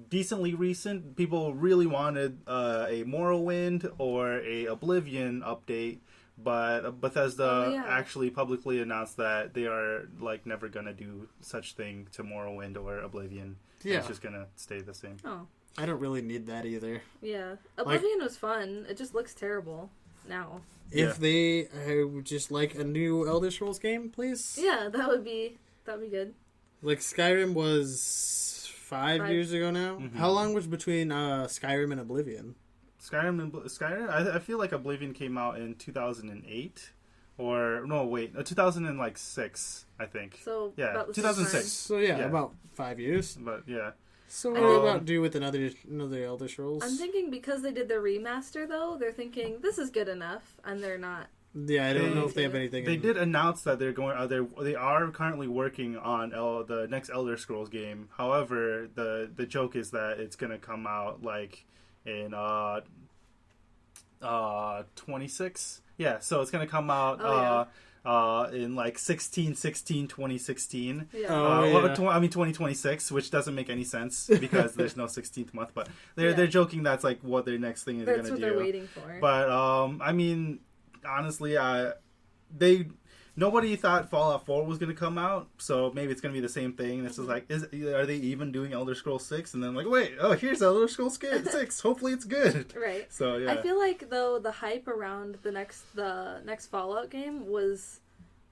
decently recent, people really wanted a Morrowind or a Oblivion update. But Bethesda actually publicly announced that they are like never gonna do such thing to Morrowind or Oblivion. Yeah, it's just gonna stay the same. Oh, I don't really need that either. Yeah, Oblivion was fun. It just looks terrible now. If they would just like a new Elder Scrolls game, please. Yeah, that would be good. Like Skyrim was 5 years ago now. Mm-hmm. How long was between Skyrim and Oblivion? Skyrim. I feel like Oblivion came out in 2008, or no, wait, 2006. I think. So yeah, about the 2006. So yeah, about 5 years. But yeah. So what are they about to do with another Elder Scrolls? I'm thinking because they did the remaster though, they're thinking this is good enough, and they're not. Yeah, I don't know if they have anything. They did announce that they're going. They are currently working on the next Elder Scrolls game. However, the joke is that it's going to come out like in 26. Yeah, so it's going to come out in like 2016. Yeah. 2026, which doesn't make any sense because there's no 16th month. But they're joking that's like what their next thing is going to do. That's what they're waiting for. But I mean, honestly, nobody thought Fallout 4 was going to come out, so maybe it's going to be the same thing. This is like, are they even doing Elder Scrolls 6? And then like, wait, here's Elder Scrolls 6. Hopefully it's good. Right. So yeah. I feel like though the hype around the next Fallout game was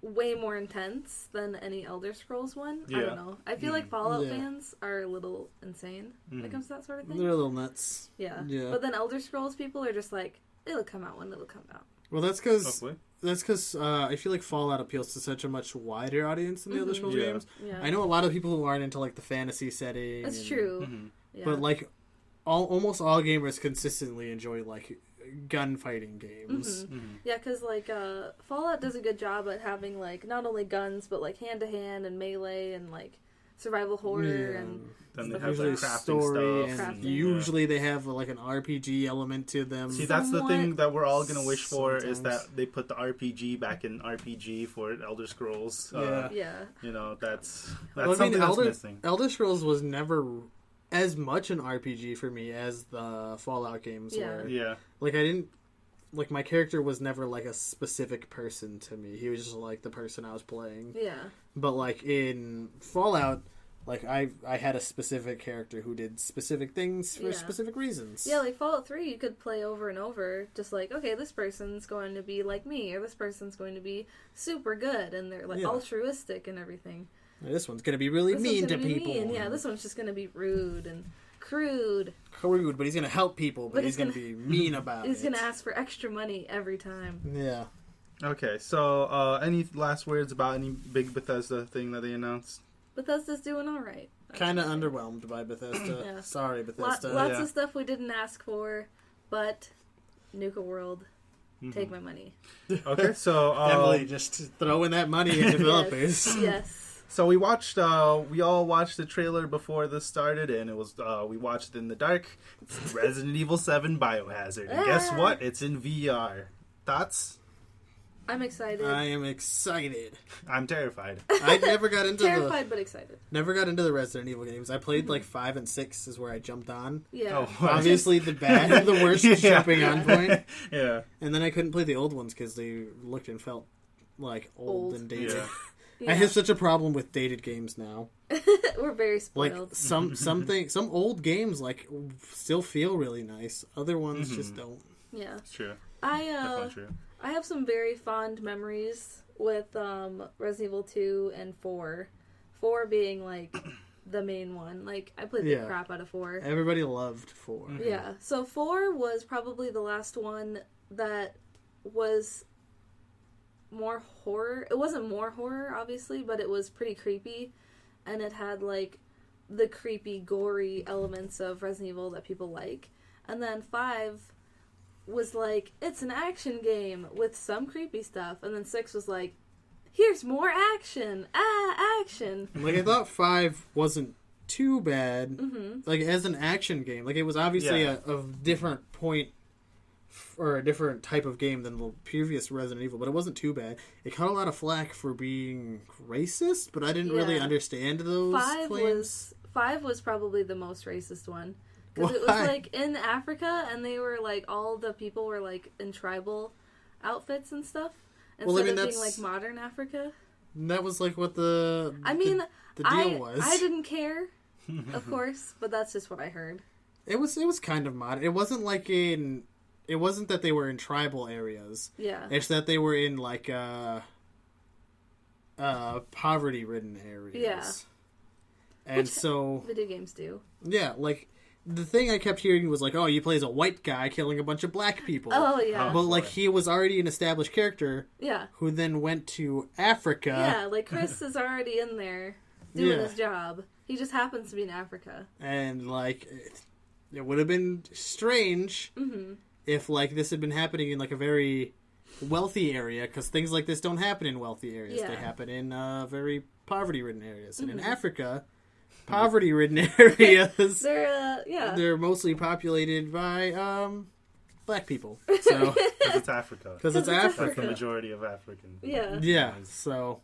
way more intense than any Elder Scrolls one. Yeah. I don't know. I feel like Fallout fans are a little insane when it comes to that sort of thing. They're a little nuts. Yeah. But then Elder Scrolls people are just like, it'll come out when it'll come out. Well, that's because I feel like Fallout appeals to such a much wider audience than the Elder Scrolls games. Yeah. I know a lot of people who aren't into like the fantasy setting. That's true. Yeah. But like almost all gamers consistently enjoy like gunfighting games. Yeah, because like Fallout does a good job at having like not only guns but like hand to hand and melee and like survival horror and. Then they have like story, stuff. and usually they have like an RPG element to them. See, that's the thing that we're all gonna wish for is that they put the RPG back in RPG for Elder Scrolls. You know, that's something that's missing. Elder Scrolls was never as much an RPG for me as the Fallout games were. Yeah, like I didn't. Like, my character was never, like, a specific person to me. He was just, like, the person I was playing. Yeah. But, like, in Fallout, like, I had a specific character who did specific things for specific reasons. Yeah, like, Fallout 3, you could play over and over, just like, okay, this person's going to be like me, or this person's going to be super good, and they're, like, altruistic and everything. This one's going to be really mean to people. Yeah, this one's just going to be rude and crude, but he's gonna help people, but he's gonna be mean about it. He's gonna ask for extra money every time. Yeah. Okay, so any last words about any big Bethesda thing that they announced? Bethesda's doing all right. Kind of underwhelmed by Bethesda. Sorry, Bethesda. Lots of stuff we didn't ask for, but Nuka World. take my money. Okay, so Emily just throwing that money at developers. Yes. So we watched. We all watched the trailer before this started, and it was we watched In the Dark. It's Resident Evil 7 Biohazard. And guess what? It's in VR. Thoughts? I'm excited. I am excited. I'm terrified. I never got into terrified but excited. Never got into the Resident Evil games. I played like 5 and 6 is where I jumped on. Yeah. Oh, Obviously the bad, the worst jumping on point. Yeah. And then I couldn't play the old ones because they looked and felt like old. And dated. Yeah. Yeah. I have such a problem with dated games now. We're very Like spoiled. some old games like still feel really nice. Other ones just don't. Yeah. It's true. I True. I have some very fond memories with Resident Evil 2 and 4. 4 being like the main one. Like I played the crap out of 4. Everybody loved 4. Yeah. So 4 was probably the last one that was more horror. It wasn't more horror, obviously, but it was pretty creepy. And it had, like, the creepy, gory elements of Resident Evil that people like. And then 5 was like, it's an action game with some creepy stuff. And then 6 was like, here's more action. Action. Like, I thought 5 wasn't too bad. Like, as an action game. Like, it was obviously a different point or a different type of game than the previous Resident Evil, but it wasn't too bad. It caught a lot of flack for being racist, but I didn't really understand those claims. 5 was probably the most racist one. Because it was, like, in Africa, and they were, like, all the people were, like, in tribal outfits and stuff. Instead of being, like, modern Africa. That was, like, what the deal was. I didn't care, of course, but that's just what I heard. It was kind of modern. It wasn't, like, it wasn't that they were in tribal areas. Yeah. It's that they were in, like, poverty-ridden areas. Yeah. And which so... video games do. Yeah, like... The thing I kept hearing was like, oh, you play as a white guy killing a bunch of black people. Oh, yeah. But, like, he was already an established character. Yeah. Who then went to Africa. Yeah, like, Chris is already in there doing his job. He just happens to be in Africa. And, like, it would have been strange if, like, this had been happening in, like, a very wealthy area, because things like this don't happen in wealthy areas. Yeah. They happen in very poverty-ridden areas. And in Africa... poverty-ridden areas. They're mostly populated by black people. So because it's Africa. Because it's Africa. The majority of African. Yeah. Yeah. So.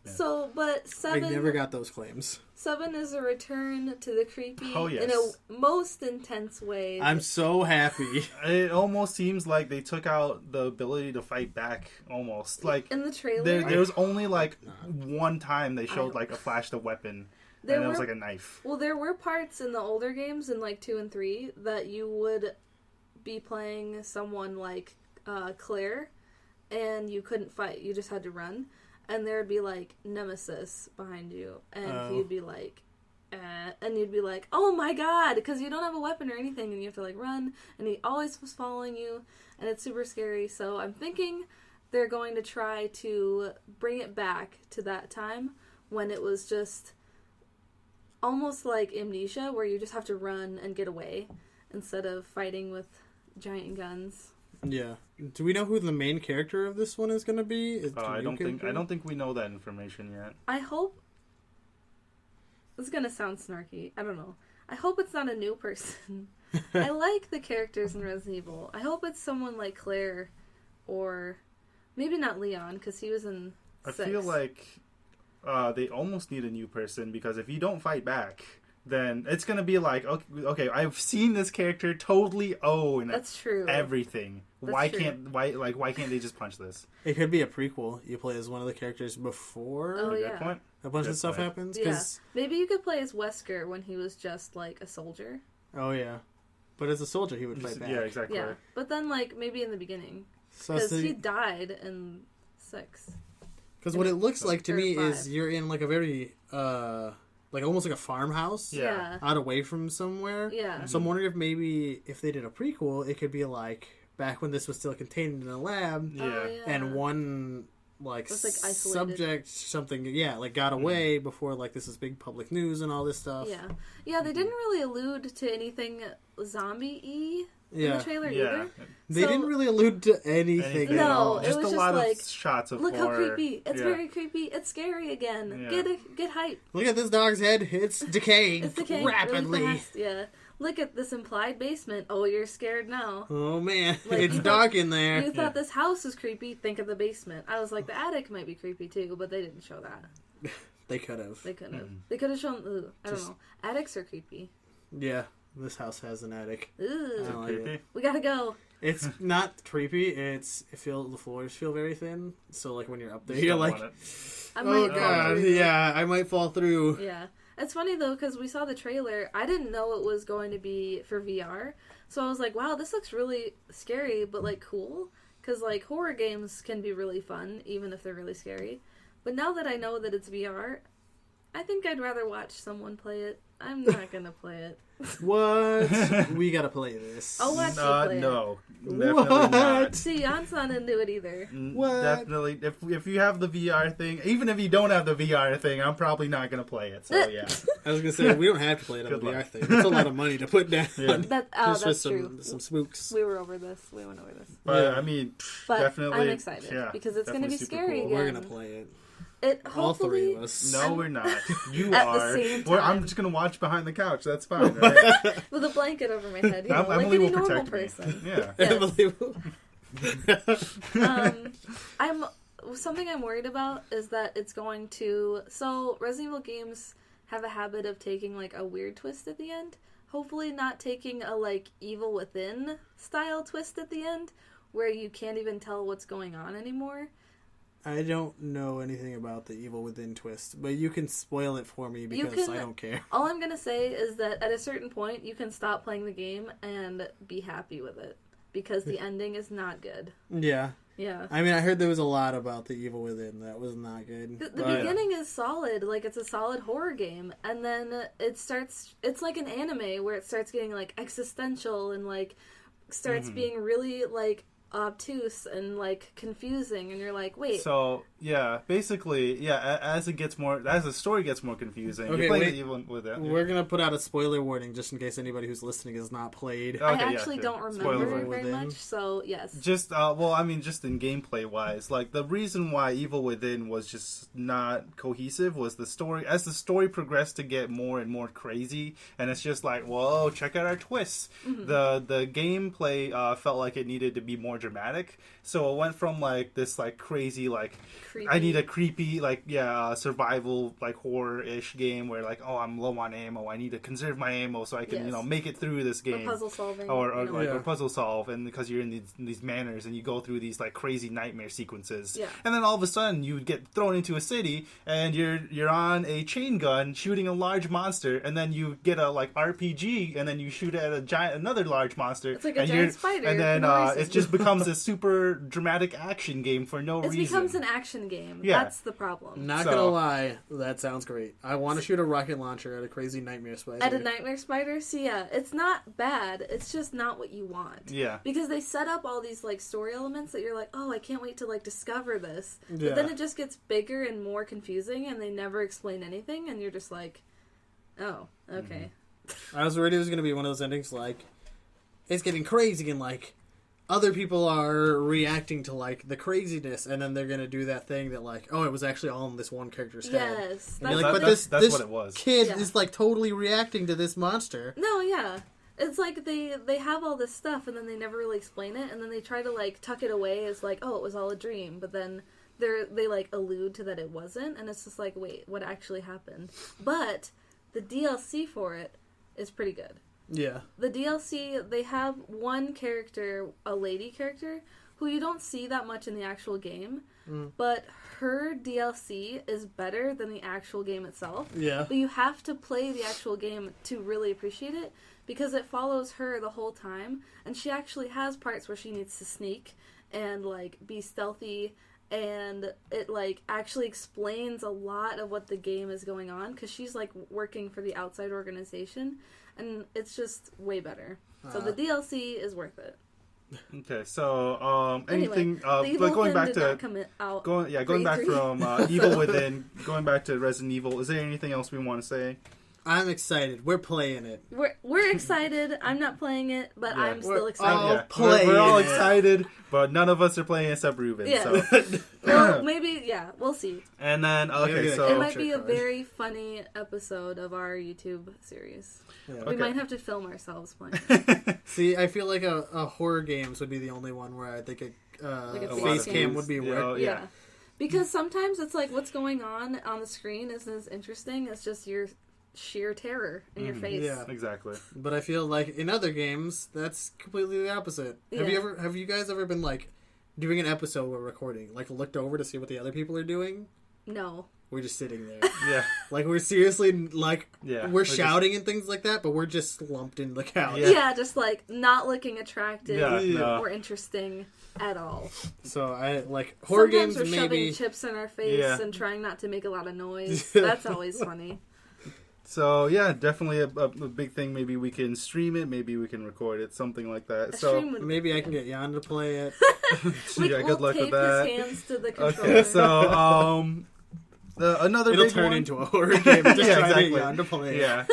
But 7. I never got those claims. 7 is a return to the creepy in a most intense way. I'm so happy. It almost seems like they took out the ability to fight back. Almost like in the trailer. There was only like one time they showed like a flashed a weapon. And it was like a knife. Well, there were parts in the older games, in like 2 and 3, that you would be playing someone like Claire, and you couldn't fight. You just had to run. And there would be like Nemesis behind you, and he'd be like, and you'd be like, oh my god, because you don't have a weapon or anything, and you have to like run, and he always was following you, and it's super scary. So I'm thinking they're going to try to bring it back to that time when it was just... almost like Amnesia, where you just have to run and get away instead of fighting with giant guns. Yeah. Do we know who the main character of this one is going to be? I don't think we know that information yet. I hope... This is going to sound snarky. I don't know. I hope it's not a new person. I like the characters in Resident Evil. I hope it's someone like Claire, or maybe not Leon, because he was in 6. I feel like... they almost need a new person, because if you don't fight back, then it's gonna be like, okay, I've seen this character totally own that's true everything. That's why true. why can't they just punch this? It could be a prequel. You play as one of the characters before a bunch of stuff happens. Yeah. Maybe you could play as Wesker when he was just like a soldier. Oh yeah, but as a soldier he would fight back. Yeah, exactly. Yeah, but then like maybe in the beginning, because he died in 6. Because what it looks like to me is you're in like a very, like almost like a farmhouse. Yeah. Out away from somewhere. Yeah. So I'm wondering if maybe if they did a prequel, it could be like back when this was still contained in a lab. Yeah. And one like isolated. something, like got away before like this is big public news and all this stuff. Yeah. Yeah, they didn't really allude to anything zombie-y in the trailer either. They didn't really allude to anything. No, just it was a lot like, of shots of look horror. how creepy. It's very creepy. It's scary again. Get hype. Look at this dog's head. It's decaying, rapidly. Really fast. Yeah. Look at this implied basement. Oh, you're scared now. Oh, man. Like, it's dark in there. You thought this house was creepy. Think of the basement. I was like, the attic might be creepy, too, but they didn't show that. They could have. They could have. They could have shown... I don't know. Attics are creepy. Yeah. This house has an attic. Ooh. I don't like it. We gotta go. It's not creepy. The floors feel very thin. So, like, when you're up there, you're like... Oh, God. Yeah, I might fall through. Yeah. It's funny, though, because we saw the trailer. I didn't know it was going to be for VR. So I was like, wow, this looks really scary, but, like, cool. Because, like, horror games can be really fun, even if they're really scary. But now that I know that it's VR, I think I'd rather watch someone play it. I'm not going to play it. What? We gotta play this. I'll watch you play it. No. Definitely not. See, Jan's not into it either. What? Definitely. If you have the VR thing, even if you don't have the VR thing, I'm probably not going to play it. So, yeah. I was going to say, we don't have to play it on the VR thing. It's a lot of money to put down. Yeah. That's true. Some spooks. We were over this. We went over this. But, I mean, definitely. I'm excited because it's going to be scary cool. again. We're going to play it. All three of us. No, we're not. You at are. The same time. I'm just gonna watch behind the couch. That's fine, right? With a blanket over my head, like Emily any will normal protect person. Me. Yeah. Yes. Something I'm worried about is that it's going to. So Resident Evil games have a habit of taking like a weird twist at the end. Hopefully, not taking a like Evil Within style twist at the end, where you can't even tell what's going on anymore. I don't know anything about the Evil Within twist, but you can spoil it for me because I don't care. All I'm going to say is that at a certain point, you can stop playing the game and be happy with it, because the ending is not good. Yeah. Yeah. I mean, I heard there was a lot about the Evil Within that was not good. The beginning is solid, like it's a solid horror game, and then it's like an anime where it starts getting like existential and like starts being really like obtuse and like confusing, and you're like, wait. So basically, as the story gets more confusing. Okay, you're wait. Even with it. We're gonna put out a spoiler warning just in case anybody who's listening has not played. Okay, I actually don't remember very much, so yes. Just just in gameplay wise, like the reason why Evil Within was just not cohesive was the story. As the story progressed to get more and more crazy, and it's just like, whoa, check out our twists. The gameplay felt like it needed to be more dramatic, so it went from like this like crazy like creepy. I need a creepy like survival like horror-ish game where like, oh, I'm low on ammo, I need to conserve my ammo so I can make it through this game, or puzzle solving, or puzzle solve, and because you're in these manors and you go through these like crazy nightmare sequences, and then all of a sudden you get thrown into a city and you're on a chain gun shooting a large monster, and then you get a like RPG and then you shoot at another large monster. It's like a giant spider, and then it just becomes a super dramatic action game for no reason. It becomes an action game. Yeah. That's the problem. Not gonna lie, that sounds great. I want to shoot a rocket launcher at a crazy nightmare spider. At a nightmare spider? So it's not bad. It's just not what you want. Yeah. Because they set up all these like story elements that you're like, oh, I can't wait to like discover this. But then it just gets bigger and more confusing, and they never explain anything, and you're just like, oh, okay. I was worried it was going to be one of those endings like, it's getting crazy and like, other people are reacting to like the craziness, and then they're gonna do that thing that like, oh, it was actually all in this one character's head. Yes, and you're like, but this what it was. Kid is like totally reacting to this monster. No, yeah, it's like they have all this stuff, and then they never really explain it, and then they try to like tuck it away as like, oh, it was all a dream, but then they like allude to that it wasn't, and it's just like, wait, what actually happened? But the DLC for it is pretty good. Yeah. The DLC, they have one character, a lady character, who you don't see that much in the actual game, but her DLC is better than the actual game itself. Yeah. But you have to play the actual game to really appreciate it, because it follows her the whole time, and she actually has parts where she needs to sneak and, like, be stealthy, and it, like, actually explains a lot of what the game is going on, because she's, like, working for the outside organization. And it's just way better. So the DLC is worth it. Okay, so anything anyway, but going back to going back from Evil Within, going back to Resident Evil, is there anything else we want to say? I'm excited. We're playing it. We're excited. I'm not playing it, but I'm still excited. We're all excited, but none of us are playing except Ruben. Yeah. So. Well, maybe, we'll see. And then, so... It might be a very funny episode of our YouTube series. Yeah. We might have to film ourselves playing. See, I feel like a horror games would be the only one where I think a face cam would be worth. Yeah. Because sometimes it's like what's going on the screen isn't as interesting as just your sheer terror in your face. Yeah, exactly. But I feel like in other games, that's completely the opposite. Yeah. Have you guys ever been like doing an episode we're recording, like looked over to see what the other people are doing? No. We're just sitting there. Yeah. Like we're seriously we're shouting and things like that, but we're just slumped in the couch. Yeah, just like not looking attractive or interesting at all. So I like horror Sometimes games. We're shoving chips in our face and trying not to make a lot of noise. That's always funny. So yeah, definitely a big thing. Maybe we can stream it. Maybe we can record it. Something like that. So maybe I can get Jan to play it. Good luck with that. His hands to the controller. Okay, so It'll turn into a horror game. Just try to get Jan to play it. Yeah.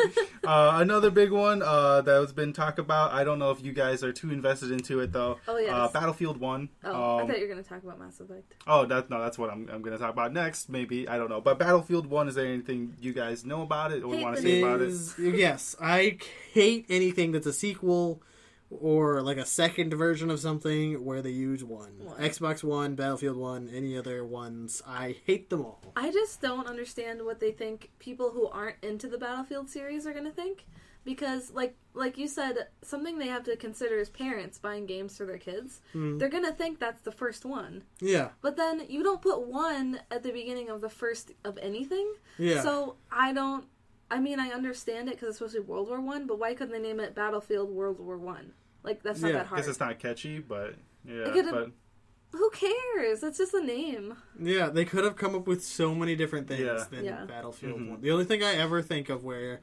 Another big one that has been talked about. I don't know if you guys are too invested into it though. Oh yes. Battlefield 1. Oh, I thought you were going to talk about Mass Effect. Oh, that's what I'm going to talk about next. Maybe, I don't know. But Battlefield 1, is there anything you guys know about it or want to say about it? Yes, I hate anything that's a sequel or like a second version of something where they use one. Xbox One, Battlefield 1, any other ones. I hate them all. I just don't understand what they think people who aren't into the Battlefield series are going to think. Because, like you said, something they have to consider as parents buying games for their kids. They're going to think that's the first one. Yeah. But then you don't put one at the beginning of the first of anything. Yeah. So I understand it because it's supposed to be World War I, but why couldn't they name it Battlefield World War I? Like, that's not that hard. I guess it's not catchy, but who cares? It's just a name. Yeah, they could have come up with so many different things than Battlefield 1. The only thing I ever think of where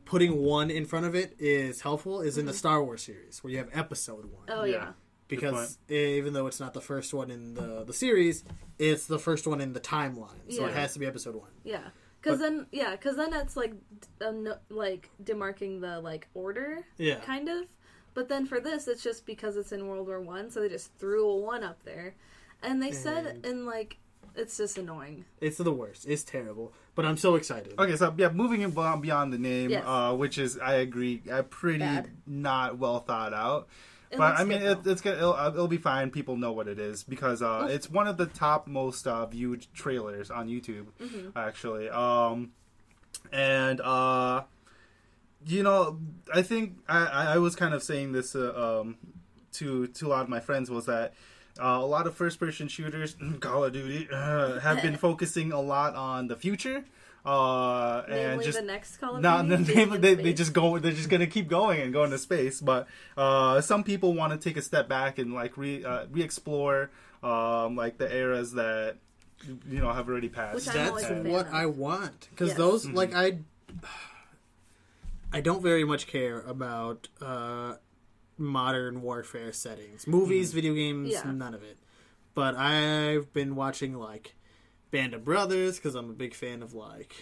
putting 1 in front of it is helpful is in the Star Wars series, where you have Episode 1. Oh, yeah. Because even though it's not the first one in the series, it's the first one in the timeline. So it has to be Episode 1. Yeah. Because then it's like demarking the like order, kind of. But then for this, it's just because it's in World War I, so they just threw a 1 up there, and they said it's just annoying. It's the worst. It's terrible. But I'm so excited. Okay, so moving beyond the name, which is, I agree, pretty bad. Not well thought out. But I mean, it'll be fine. People know what it is because it's one of the top most viewed trailers on YouTube, actually. You know, I think I was kind of saying this to a lot of my friends was that a lot of first-person shooters, Call of Duty, have been focusing a lot on the future. And just the next Call of Duty. They just go. They're just gonna keep going and go into space. But some people want to take a step back and like re-explore like the eras that have already passed. That's what I want because those like I don't very much care about modern warfare settings. Movies, video games, none of it. But I've been watching, like, Band of Brothers, because I'm a big fan of, like,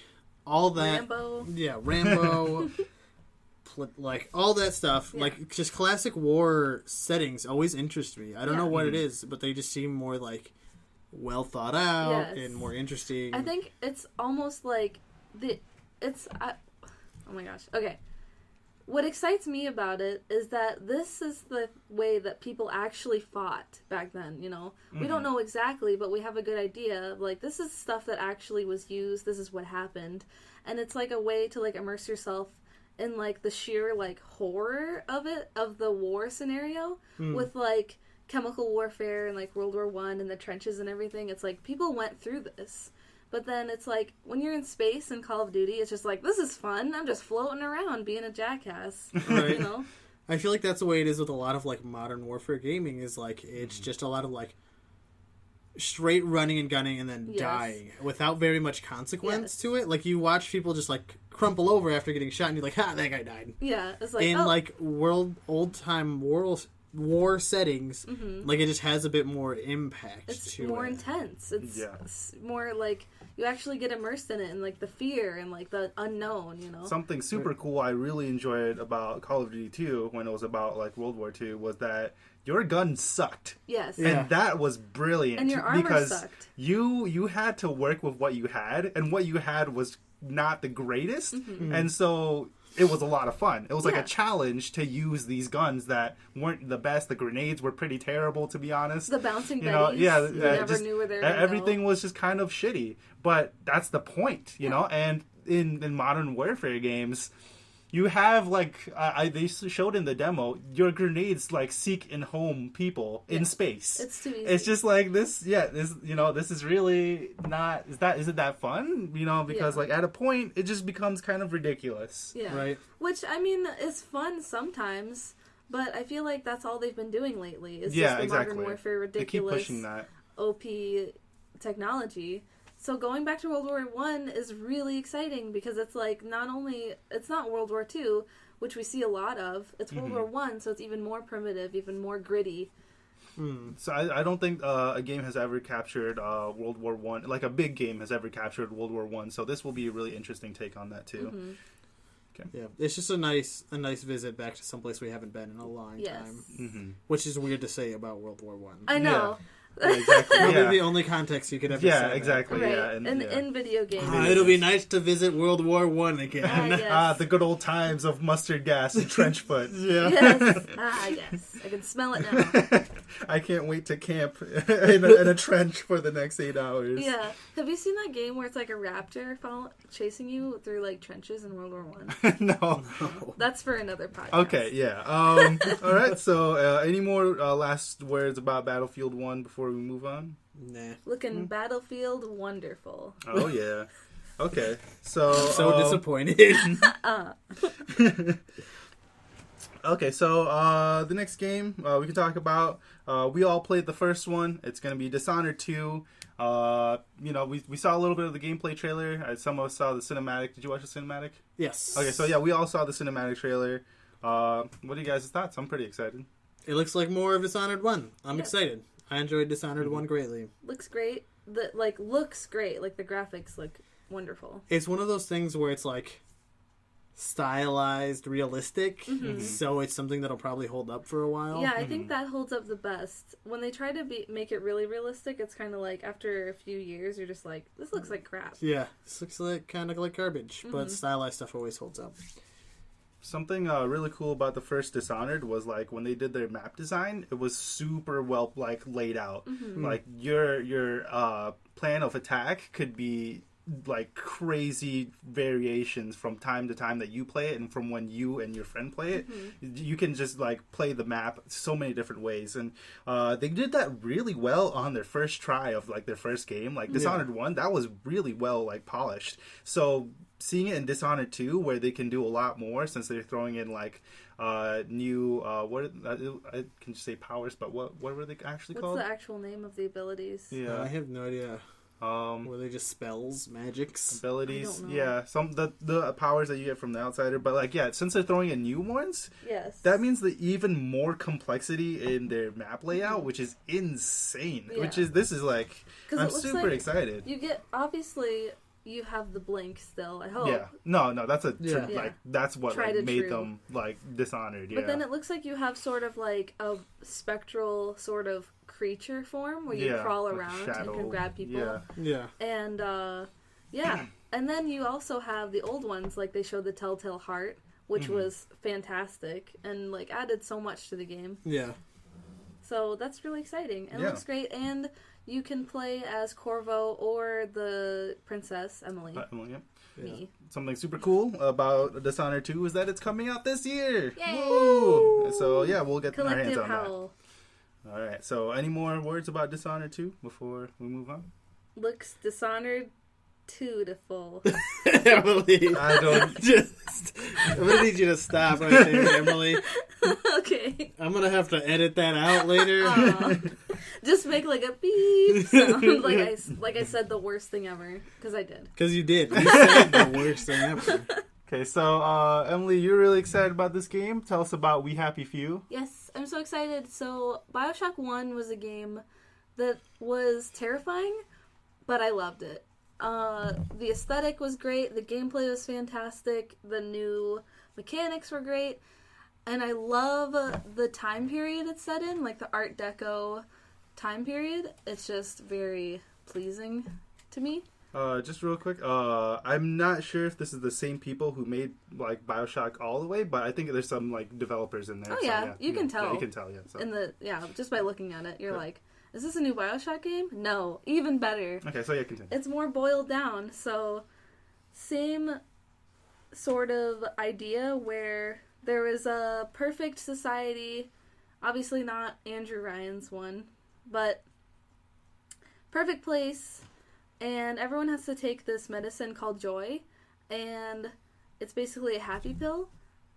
all that. Rambo. Yeah, Rambo. Like, all that stuff. Yeah. Like, just classic war settings always interest me. I don't know what it is, but they just seem more, like, well thought out and more interesting. I think it's almost like oh my gosh. Okay. What excites me about it is that this is the way that people actually fought back then, We don't know exactly, but we have a good idea of, like, this is stuff that actually was used, this is what happened. And it's, like, a way to, like, immerse yourself in, like, the sheer, like, horror of it, of the war scenario, with, like, chemical warfare and, like, World War I and the trenches and everything. It's, like, people went through this. But then it's like, when you're in space in Call of Duty, it's just like, this is fun. I'm just floating around being a jackass. Right. I feel like that's the way it is with a lot of, like, modern warfare gaming is, like, it's just a lot of, like, straight running and gunning and then dying without very much consequence to it. Like, you watch people just, like, crumple over after getting shot and you're like, that guy died. Yeah. It's like, like, old-time war settings, like it just has a bit more impact. It's more intense. It's more like you actually get immersed in it, and like the fear and like the unknown. You know, something super cool I really enjoyed about Call of Duty 2 when it was about like World War II was that your gun sucked. Yes, and that was brilliant. And your armor because sucked. You had to work with what you had, and what you had was not the greatest, and so it was a lot of fun. It was like a challenge to use these guns that weren't the best. The grenades were pretty terrible, to be honest. The bouncing betties, you never knew where they were going to go. Everything was just kind of shitty, but that's the point, you know? And in Modern Warfare games, you have, like, they showed in the demo, your grenades, like, seek and home people in space. It's too easy. It's just like this, this is really not, is it that fun? You know, because, like, at a point, it just becomes kind of ridiculous. Yeah. Right. Which, I mean, is fun sometimes, but I feel like that's all they've been doing lately. Is Yeah, just the exactly. Modern Warfare ridiculous, They keep pushing that. OP technology. So going back to World War I is really exciting because it's like it's not World War II, which we see a lot of. It's World War I, so it's even more primitive, even more gritty. So I don't think a game has ever captured World War I, like a big game has ever captured World War I. So this will be a really interesting take on that too. Okay. Yeah, it's just a nice visit back to someplace we haven't been in a long time, which is weird to say about World War I. I know. Yeah. Exactly. Probably the only context you could ever say. Yeah, exactly. Right. Yeah, in video games. It'll be nice to visit World War I again. Yes. The good old times of mustard gas and trench foot. Yes. Yes. I can smell it now. I can't wait to camp in a trench for the next 8 hours. Yeah. Have you seen that game where it's like a raptor chasing you through like trenches in World War I? No. That's for another podcast. Okay, yeah. All right, so any more last words about Battlefield 1 before we move on? Nah. Looking Battlefield wonderful. Oh, yeah. Okay, so disappointed. Okay, so the next game we can talk about, we all played the first one. It's going to be Dishonored 2. You know, we saw a little bit of the gameplay trailer. Some of us saw the cinematic. Did you watch the cinematic? Yes. Okay, so yeah, we all saw the cinematic trailer. What are you guys' thoughts? I'm pretty excited. It looks like more of Dishonored 1. I'm excited. I enjoyed Dishonored 1 greatly. Looks great. Looks great. Like, the graphics look wonderful. It's one of those things where it's, like, stylized, realistic, so it's something that'll probably hold up for a while. Yeah, I think that holds up the best. When they try to make it really realistic, it's kind of like, after a few years, you're just like, this looks like crap. Yeah, this looks like kind of like garbage, but stylized stuff always holds up. Something really cool about the first Dishonored was like when they did their map design, it was super well like laid out. Like your plan of attack could be like crazy variations from time to time that you play it and from when you and your friend play it. You can just like play the map so many different ways, and they did that really well on their first try of like their first game. Like Dishonored 1, that was really well like polished. So seeing it in Dishonored 2 where they can do a lot more since they're throwing in like new I can just say powers, but what were they actually called? What's the actual name of the abilities? Yeah, I have no idea. Were they just spells, magics, abilities? Yeah, some the powers that you get from the outsider. But like, yeah, since they're throwing in new ones, that means the even more complexity in their map layout, which is insane. Yeah. This is like, I'm super excited. You get obviously. You have the blink still, I hope. Yeah. No, that's like that's what like, made them like Dishonored. Yeah. But then it looks like you have sort of like a spectral sort of creature form where you crawl around and can grab people. Yeah. And and then you also have the old ones, like they showed the Telltale Heart, which was fantastic and like added so much to the game. Yeah. So that's really exciting. It looks great, and you can play as Corvo or the princess, Emily. Emily, Me. Something super cool about Dishonored 2 is that it's coming out this year. Yay! Woo! So yeah, we'll get our hands on howl. that. All right. So any more words about Dishonored 2 before we move on? Looks Dishonored beautiful. Emily, I don't. I'm gonna need you to stop right there, Emily. Okay. I'm gonna have to edit that out later. Just make like a beep sound, like I said the worst thing ever, because I did. Because you did. You said the worst thing ever. Okay, so Emily, you're really excited about this game. Tell us about We Happy Few. Yes, I'm so excited. So BioShock 1 was a game that was terrifying, but I loved it. The aesthetic was great, the gameplay was fantastic, the new mechanics were great, and I love the time period it's set in, like the Art Deco time period. It's just very pleasing to me. Just real quick, I'm not sure if this is the same people who made like BioShock all the way, but I think there's some like developers in there. Oh so, yeah, you can tell. Yeah, you can tell, yeah. So. Just by looking at it, you're like, is this a new BioShock game? No, even better. Okay, so yeah, continue. It's more boiled down, so same sort of idea where there was a perfect society, obviously not Andrew Ryan's one, but perfect place, and everyone has to take this medicine called Joy, and it's basically a happy pill,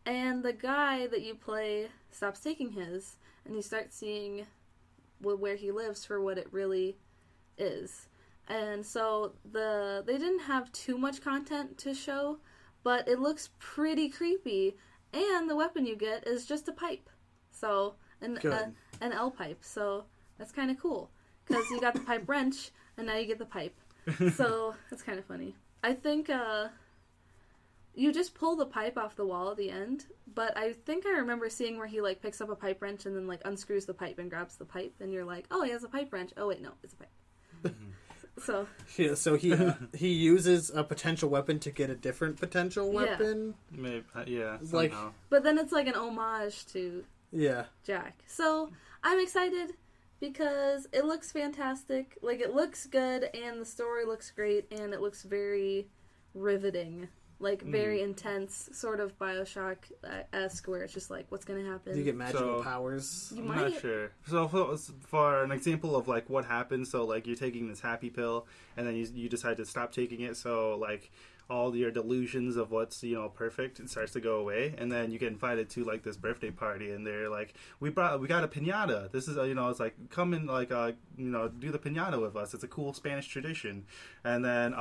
and the guy that you play stops taking his, and you start seeing where he lives for what it really is. And so they didn't have too much content to show, but it looks pretty creepy, and the weapon you get is just a pipe. So an L pipe. So that's kind of cool because you got the pipe wrench and now you get the pipe. So that's kind of funny. I think you just pull the pipe off the wall at the end, but I think I remember seeing where he like picks up a pipe wrench and then like unscrews the pipe and grabs the pipe, and you're like, oh, he has a pipe wrench. Oh wait, no, it's a pipe. So yeah, so he uses a potential weapon to get a different potential weapon. Yeah, maybe, yeah, somehow. Like, but then it's like an homage to Jack. So I'm excited because it looks fantastic. Like, it looks good, and the story looks great, and it looks very riveting. Like, very intense, sort of BioShock-esque, where it's just like, what's going to happen? Do you get magical powers? I'm not sure. So, for an example of, like, what happens, so, like, you're taking this happy pill, and then you decide to stop taking it, so, like, all your delusions of what's, perfect, it starts to go away, and then you get invited to, like, this birthday party, and they're like, we got a piñata. This is, it's like, come and, like, do the piñata with us. It's a cool Spanish tradition. And then,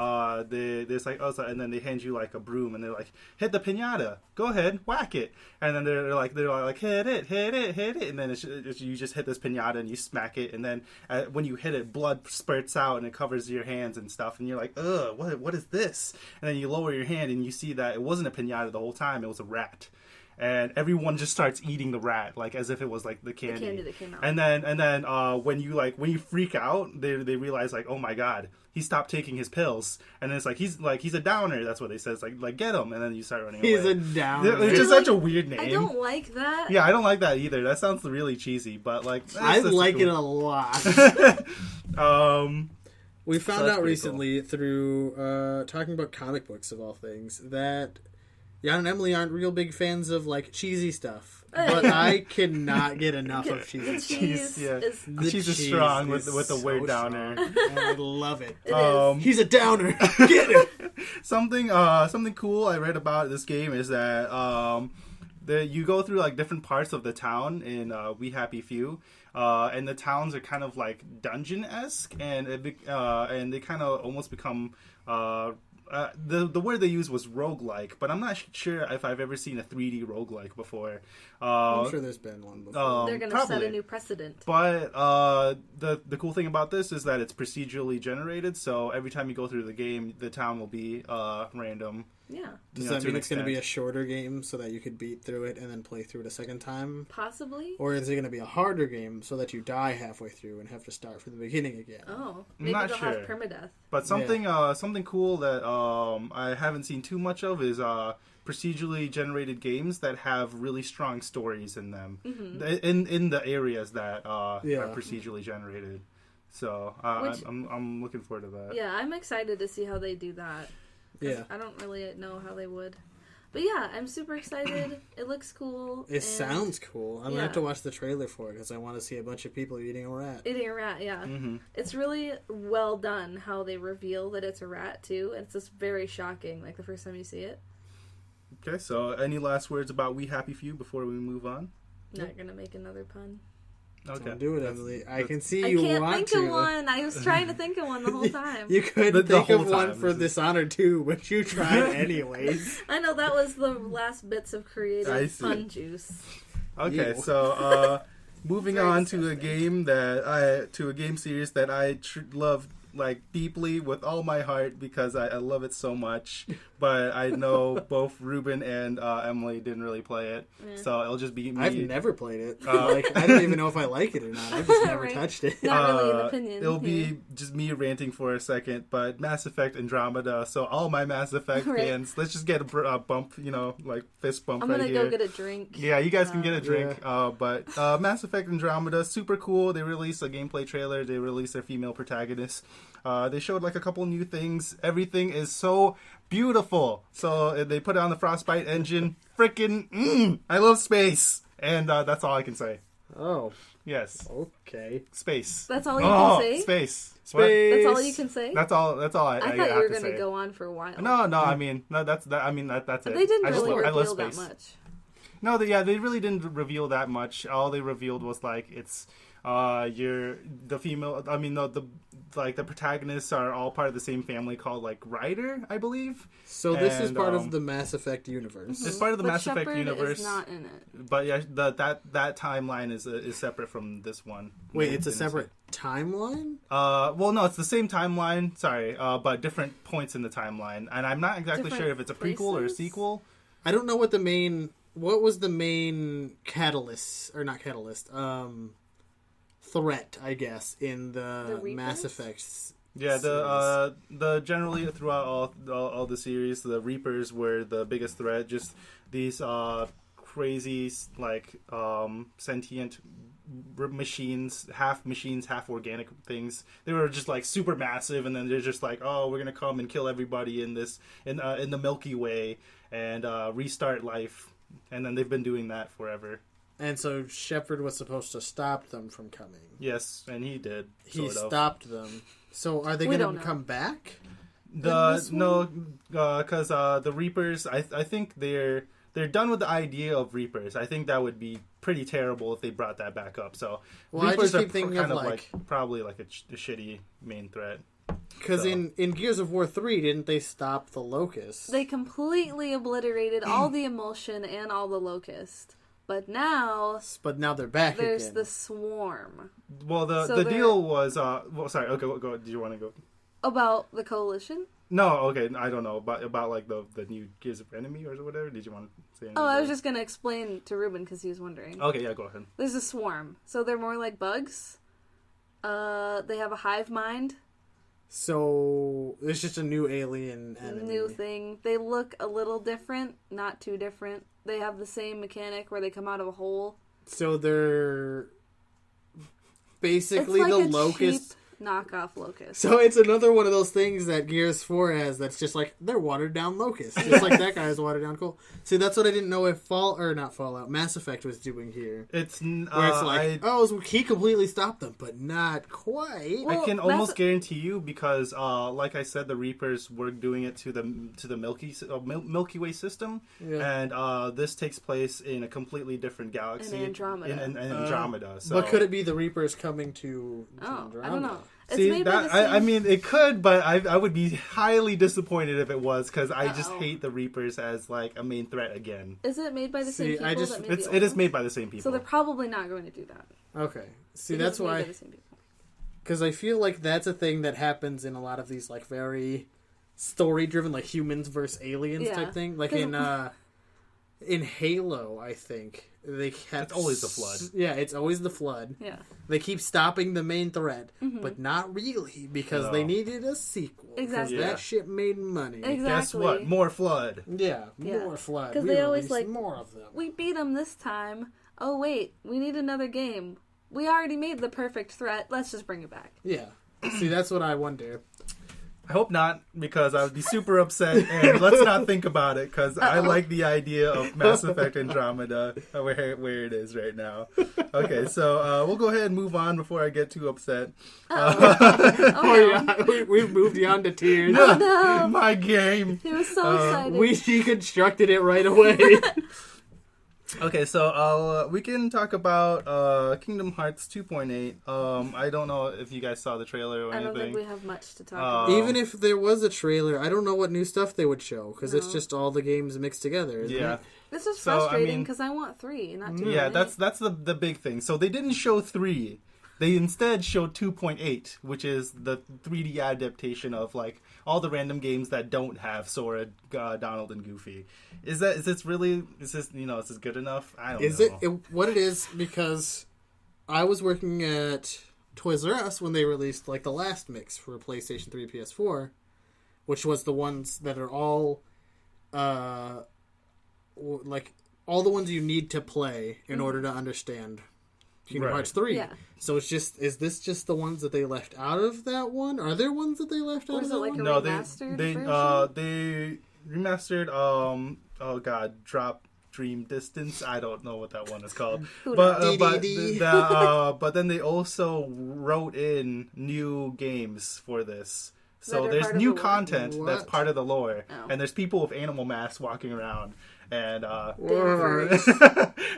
there's like, and then they hand you, like, a broom, and they're like, hit the piñata. Go ahead, whack it. And then they're like, hit it. And then you just hit this piñata, and you smack it, and then when you hit it, blood spurts out, and it covers your hands and stuff, and you're like, ugh, what is this? And then you lower your hand and you see that it wasn't a piñata the whole time, it was a rat, and everyone just starts eating the rat like as if it was like the candy that came out. And then when you freak out, they realize like, oh my god, he stopped taking his pills, and then it's like he's a downer. That's what they say. It's like get him, and then you start running away. He's a downer. It's just such a weird name. I don't like that. Yeah, I don't like that either. That sounds really cheesy, but like I like it a lot. We found out recently through talking about comic books of all things that Jan and Emily aren't real big fans of like cheesy stuff, but I cannot get enough of cheesy stuff. Cheese is strong with the word downer. And I love it. He's a downer. Get it. Something cool I read about this game is that you go through like different parts of the town in We Happy Few. And the towns are kind of like dungeon-esque, and they kind of almost become the word they used was roguelike, but I'm not sure if I've ever seen a 3D roguelike before. I'm sure there's been one before. They're going to set a new precedent. But the cool thing about this is that it's procedurally generated, so every time you go through the game, the town will be random. Yeah. Does that mean it's going to be a shorter game so that you could beat through it and then play through it a second time? Possibly. Or is it going to be a harder game so that you die halfway through and have to start from the beginning again? Oh, maybe they'll have permadeath. But something cool that I haven't seen too much of is procedurally generated games that have really strong stories in them, in the areas that are procedurally generated. So I'm looking forward to that. Yeah, I'm excited to see how they do that. Yeah, I don't really know how they would. But yeah, I'm super excited. It looks cool. It sounds cool. I'm going to have to watch the trailer for it because I want to see a bunch of people eating a rat. Eating a rat, yeah. Mm-hmm. It's really well done how they reveal that it's a rat, too. And it's just very shocking, like the first time you see it. Okay, so any last words about We Happy Few before we move on? Not going to make another pun. Okay. Don't do it, Emily. I can see I you can't want think to. of one. I was trying to think of one the whole time. You could The think whole of one time. for Dishonored 2, but you tried anyways. I know that was the last bits of I creative see. fun juice. Okay, Ew. so moving Very on to a disgusting. game series that I love like deeply with all my heart because I love it so much. But I know both Ruben and Emily didn't really play it, so it'll just be me. I've never played it. I don't even know if I like it or not. I've just never Right. touched it. Not really an opinion. It'll here. be just me ranting for a second, but Mass Effect Andromeda. So all my Mass Effect Right. fans, let's just get a bump, like fist bump I'm right gonna here. go get a drink. Yeah, you guys can get a drink. Yeah. But Mass Effect Andromeda, super cool. They released a gameplay trailer. They released their female protagonist. They showed like a couple new things. Everything is so beautiful. So they put on the Frostbite engine. Freaking, I love space. And that's all I can say. Oh, Yes, okay. space. That's all you can say? Space. Space. That's all you can say? That's all I I thought have you were to going to say. go on for a while. No, I mean, no, that's it. They didn't I just really love reveal that space. much. No, they really didn't reveal that much. All they revealed was like it's the female. I mean, the protagonists are all part of the same family called like Ryder, I believe. So this is And, part of the Mass Effect universe. It's part of the But Mass Effect Shepard universe. is not in it. But yeah, that timeline is separate from this one. Wait, it's a separate timeline? Well, no, it's the same timeline. Sorry, but different points in the timeline, and I'm not exactly Different sure if it's a prequel or a places? sequel. I don't know what was the main catalyst, or not catalyst, threat, I guess, in the Reapers? Mass Effects. Yeah, series. the generally throughout all the series, the Reapers were the biggest threat. Just these crazy like sentient machines, half organic things. They were just like super massive, and then they're just like, oh, we're gonna come and kill everybody in the Milky Way and restart life. And then they've been doing that forever. And so Shepard was supposed to stop them from coming. Yes, and he did. He sort of. stopped them. So are they We going don't to know. come back? Because the Reapers, I think they're done with the idea of Reapers. I think that would be pretty terrible if they brought that back up. So Well, I Reapers just keep are thinking kind of of like probably like a shitty main threat. because So. in Gears of War 3, didn't they stop the Locust? They completely obliterated all the emotion and all the locust. But now But now they're back there's again. the swarm. Well, So the they're- deal was sorry. Okay, go. Do you want to go? About the coalition? No, okay. I don't know about like the new Gears of Enemy or whatever. Did you want to say anything? Oh, I was about just going to explain to Ruben because he was wondering. it? Okay, yeah, go ahead. There's a swarm. So they're more like bugs. They have a hive mind. So it's just a new alien enemy. New thing. They look a little different, not too different. They have the same mechanic where they come out of a hole. So they're basically it's like the a Locust. cheap knockoff locust. So it's another one of those things that Gears 4 has that's just like, they're watered down locusts. Just like that guy's watered down coal. See, that's what I didn't know if Fallout, Mass Effect was doing here. It's Where it's like, he completely stopped them, but not quite. Well, I can Mass- almost guarantee you because, like I said, the Reapers were doing it to the Milky Way system, Yeah. and this takes place in a completely different galaxy, In Andromeda. In Andromeda. So. But could it be the Reapers coming to Oh, Andromeda? I don't know. It's See, made by that, the same... I mean, it could, but I would be highly disappointed if it was because I just Uh-oh. hate the Reapers as like a main threat again. Is it made by the See, same I people just- that made the It is old made ones? by the same people. So they're probably not going to do that. Okay. See, It that's is made why. by the same people. Because I feel like that's a thing that happens in a lot of these, like, very story-driven, like, humans versus aliens Yeah. type thing. Like, 'Cause- in Halo, I think, they kept... It's always the Flood. Yeah, it's always the Flood. Yeah. They keep stopping the main threat, Mm-hmm. but not really, because No. they needed a sequel. Exactly. Because Yeah. that shit made money. Exactly. Guess what? More Flood. Yeah, Yeah. more Flood. 'Cause We they always, release like, more of them. We beat them this time. Oh, wait. We need another game. We already made the perfect threat. Let's just bring it back. Yeah. See, that's what I wonder. I hope not, because I would be super upset, and let's not think about it, because I like the idea of Mass Effect Andromeda, where it is right now. Okay, so we'll go ahead and move on before I get too upset. Oh, no. We've moved beyond to tears. No. My game! He was so excited. We deconstructed it right away. Okay, so we can talk about Kingdom Hearts 2.8. I don't know if you guys saw the trailer or anything. I don't think we have much to talk about. Even if there was a trailer, I don't know what new stuff they would show, because it's just all the games mixed together, isn't it? This is frustrating because I want 3, not 2.8. Yeah, that's the big thing. So they didn't show 3. They instead showed 2.8, which is the 3D adaptation of like all the random games that don't have Sora, Donald, and Goofy. Is this good enough? I don't know. Is it what it is? Because I was working at Toys R Us when they released like the last mix for PlayStation 3, PS4, which was the ones that are all, like all the ones you need to play in order to understand Kingdom Hearts 3. Yeah. So is this just the ones that they left out of that one? Are there ones that they left out of that one? No, remastered they remastered Drop Dream Distance. I don't know what that one is called. But then they also wrote in new games for this. So there's new content that's part of the lore. And there's people with animal masks walking around. And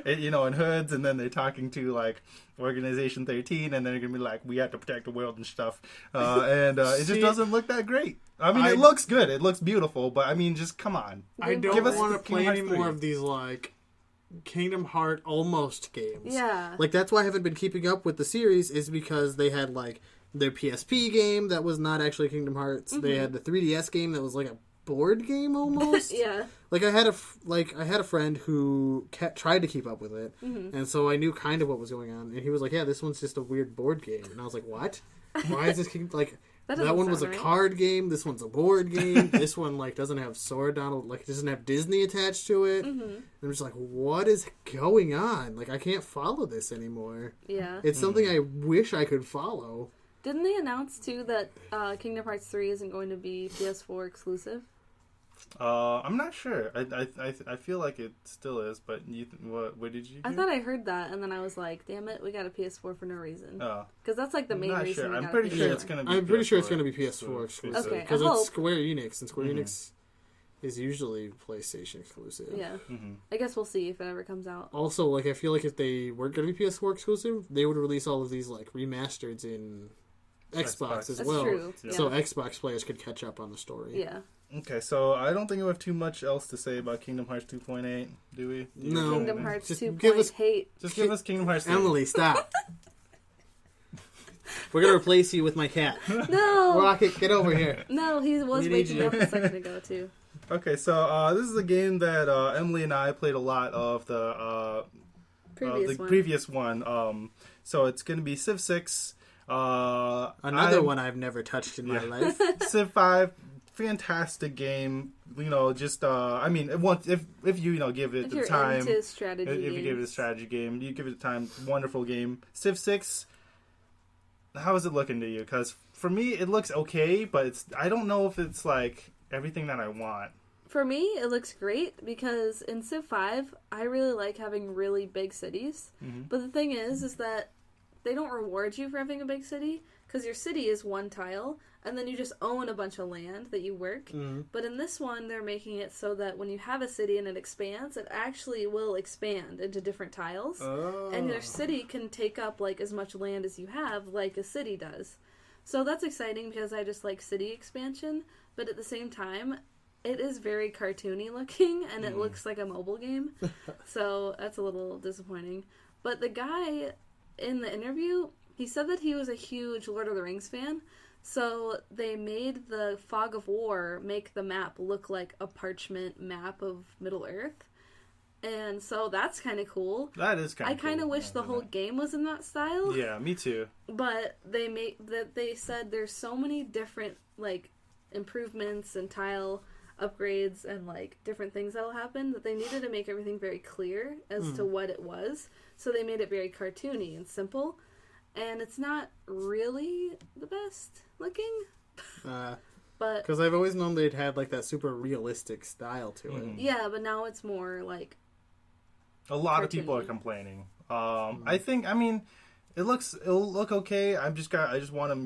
in hoods, and then they're talking to like Organization 13, and they're gonna be like, "We have to protect the world" and stuff. It just doesn't look that great. I mean, it looks good, it looks beautiful, but I mean, just come on. I don't want to play any more of these like Kingdom Heart almost games. Yeah, like that's why I haven't been keeping up with the series, is because they had like their PSP game that was not actually Kingdom Hearts. They had the 3DS game that was like a board game almost. Yeah. Like I had a friend who tried to keep up with it, and so I knew kind of what was going on. And he was like, "Yeah, this one's just a weird board game." And I was like, "What? Why is this like that one was a card game? This one's a board game. This one like doesn't have Sora, Donald, like doesn't have Disney attached to it." And I'm just like, "What is going on? Like I can't follow this anymore." Yeah, it's something I wish I could follow. Didn't they announce too that Kingdom Hearts 3 isn't going to be PS4 exclusive? I'm not sure. I feel like it still is, but what did you hear? I thought I heard that, and then I was like, "Damn it, we got a PS4 for no reason." Oh, because that's like the main reason. Sure. I'm pretty sure it's gonna be. I'm pretty sure it's gonna be PS4 exclusive. Okay, because it's Square Enix, and Square Enix is usually PlayStation exclusive. Yeah, I guess we'll see if it ever comes out. Also, like I feel like if they weren't gonna be PS4 exclusive, they would release all of these like remasters in Xbox as well. True. Yeah. So Xbox players could catch up on the story. Yeah. Okay, so I don't think we have too much else to say about Kingdom Hearts 2.8, do we? No. Kingdom Hearts 2.8. Just give us Kingdom Hearts 3. Emily, stop. We're going to replace you with my cat. No! Rocket, get over here. No, he was waking up a second ago, too. Okay, so this is a game that Emily and I played a lot of the previous one. So it's going to be Civ 6. Another one I've never touched in my life. Civ 5. Fantastic game, just I mean, if you give it the time, if you give it a strategy game, you give it time, wonderful game. Civ 6, how is it looking to you? Because for me, it looks okay, but I don't know if it's like everything that I want. For me, it looks great because in Civ 5, I really like having really big cities. But the thing is that they don't reward you for having a big city, because your city is one tile, and then you just own a bunch of land that you work. But in this one, they're making it so that when you have a city and it expands, it actually will expand into different tiles. And your city can take up like as much land as you have, like a city does. So that's exciting because I just like city expansion, but at the same time, it is very cartoony looking, and it looks like a mobile game. So that's a little disappointing. But the guy in the interview, he said that he was a huge Lord of the Rings fan, so they made the Fog of War make the map look like a parchment map of Middle-earth. And so that's kind of cool. That is kind of cool. I kind of wish the whole game was in that style. Yeah, me too. But they said there's so many different like improvements and tile upgrades and like different things that'll happen that they needed to make everything very clear as to what it was. So they made it very cartoony and simple. And it's not really the best looking. But because I've always known they'd had like that super realistic style to it. Yeah, but now it's more like a lot of people are complaining. I mean, it'll look okay. I just want them,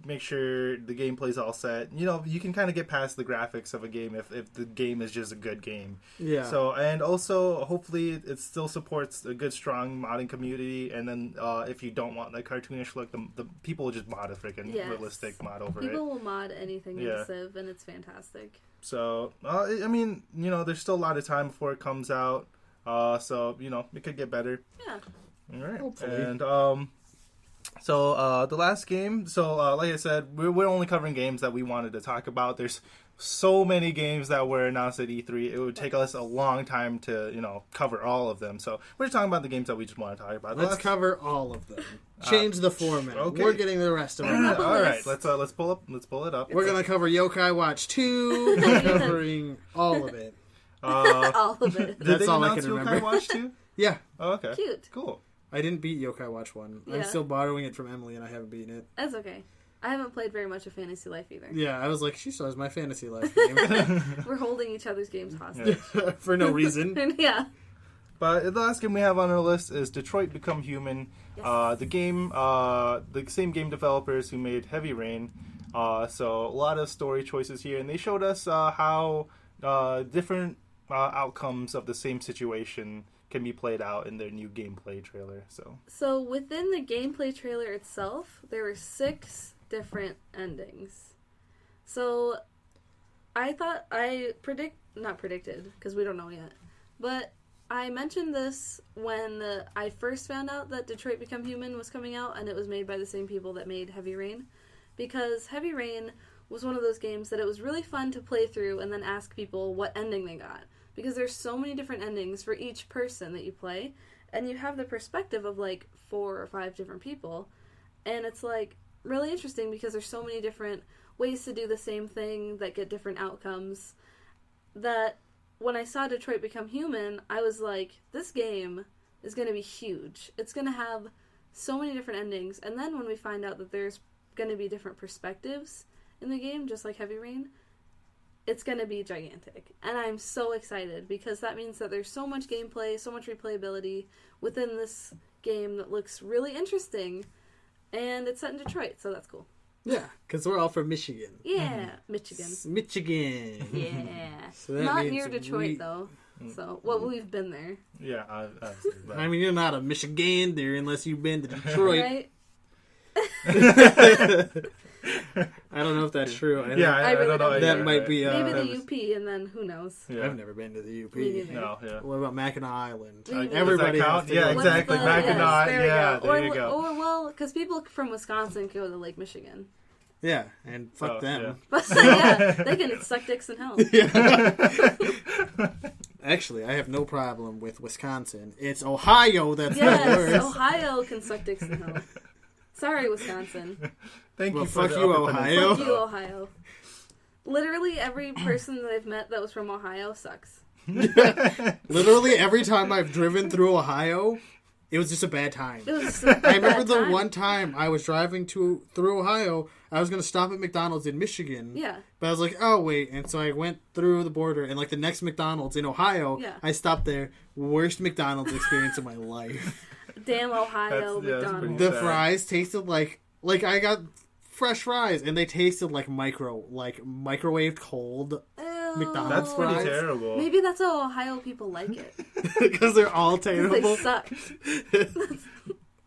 make sure the gameplay's all set. You know, you can kind of get past the graphics of a game if the game is just a good game. Yeah. So, and also, hopefully, it still supports a good, strong modding community. And then, if you don't want that cartoonish look, the people will just mod a freaking realistic mod over it. People will mod anything in Civ, and it's fantastic. So, I mean, you know, there's still a lot of time before it comes out. So, you know, it could get better. Yeah. All right. Hopefully. And, so, the last game, like I said, we're only covering games that we wanted to talk about. There's so many games that were announced at E3. It would take us a long time to, you know, cover all of them. So, we're talking about the games that we just want to talk about. Let's cover all of them. Change the format. Okay. We're getting the rest of it. All right, let's pull it up. We're gonna cover Yokai Watch 2. We're covering all of it. All of it. That's all I can Yokai remember. Watch 2? Yeah. Oh, okay. Cute. Cool. I didn't beat Yokai Watch 1. Yeah. I'm still borrowing it from Emily, and I haven't beaten it. That's okay. I haven't played very much of Fantasy Life either. Yeah, I was like, she still has my Fantasy Life game. We're holding each other's games hostage. For no reason. Yeah. But the last game we have on our list is Detroit Become Human. Yes. The same game developers who made Heavy Rain. So a lot of story choices here, and they showed us how different outcomes of the same situation can be played out in their new gameplay trailer. So within the gameplay trailer itself, there were 6 different endings. So I thought not predicted, because we don't know yet, but I mentioned this when I first found out that Detroit Become Human was coming out, and it was made by the same people that made Heavy Rain, because Heavy Rain was one of those games that it was really fun to play through and then ask people what ending they got. Because there's so many different endings for each person that you play, and you have the perspective of like 4 or 5 different people, and it's like really interesting because there's so many different ways to do the same thing that get different outcomes, that when I saw Detroit Become Human, I was like, this game is going to be huge. It's going to have so many different endings, and then when we find out that there's going to be different perspectives in the game, just like Heavy Rain, it's going to be gigantic. And I'm so excited because that means that there's so much gameplay, so much replayability within this game that looks really interesting. And it's set in Detroit, so that's cool. Yeah, because we're all from Michigan. Yeah, Michigan. Michigan. Yeah. So that not means near Detroit, though. So, well, we've been there. yeah, I mean, you're not a Michigander unless you've been to Detroit. Right? I don't know if that's true. I don't know. That might be... Maybe the UP, and then who knows? Yeah. I've never been to the UP. Me neither. No, yeah. What about Mackinac Island? Everybody has to Yeah, go. exactly. Mackinac, there you go. Or, well, because people from Wisconsin go to Lake Michigan. Yeah, and fuck them. But, yeah, they can suck dicks in hell. Actually, I have no problem with Wisconsin. It's Ohio that's the Yes, worst. Ohio can suck dicks in hell. Sorry, Wisconsin. Thank Well, you for fuck the you, upper Ohio. peninsula. Fuck you, Ohio. Literally every person that I've met that was from Ohio sucks. Literally every time I've driven through Ohio, it was just a bad time. It was just a I remember bad the time. one time I was driving through Ohio, I was going to stop at McDonald's in Michigan. Yeah. But I was like, oh, wait. And so I went through the border, and like the next McDonald's in Ohio, Yeah. I stopped there. Worst McDonald's experience of my life. Damn Ohio That's McDonald's. pretty The sad. fries tasted like I got fresh fries, and they tasted like microwaved cold Ew. McDonald's That's pretty fries. terrible. Maybe that's how Ohio people like it. Because they're all 'Cause terrible. they suck.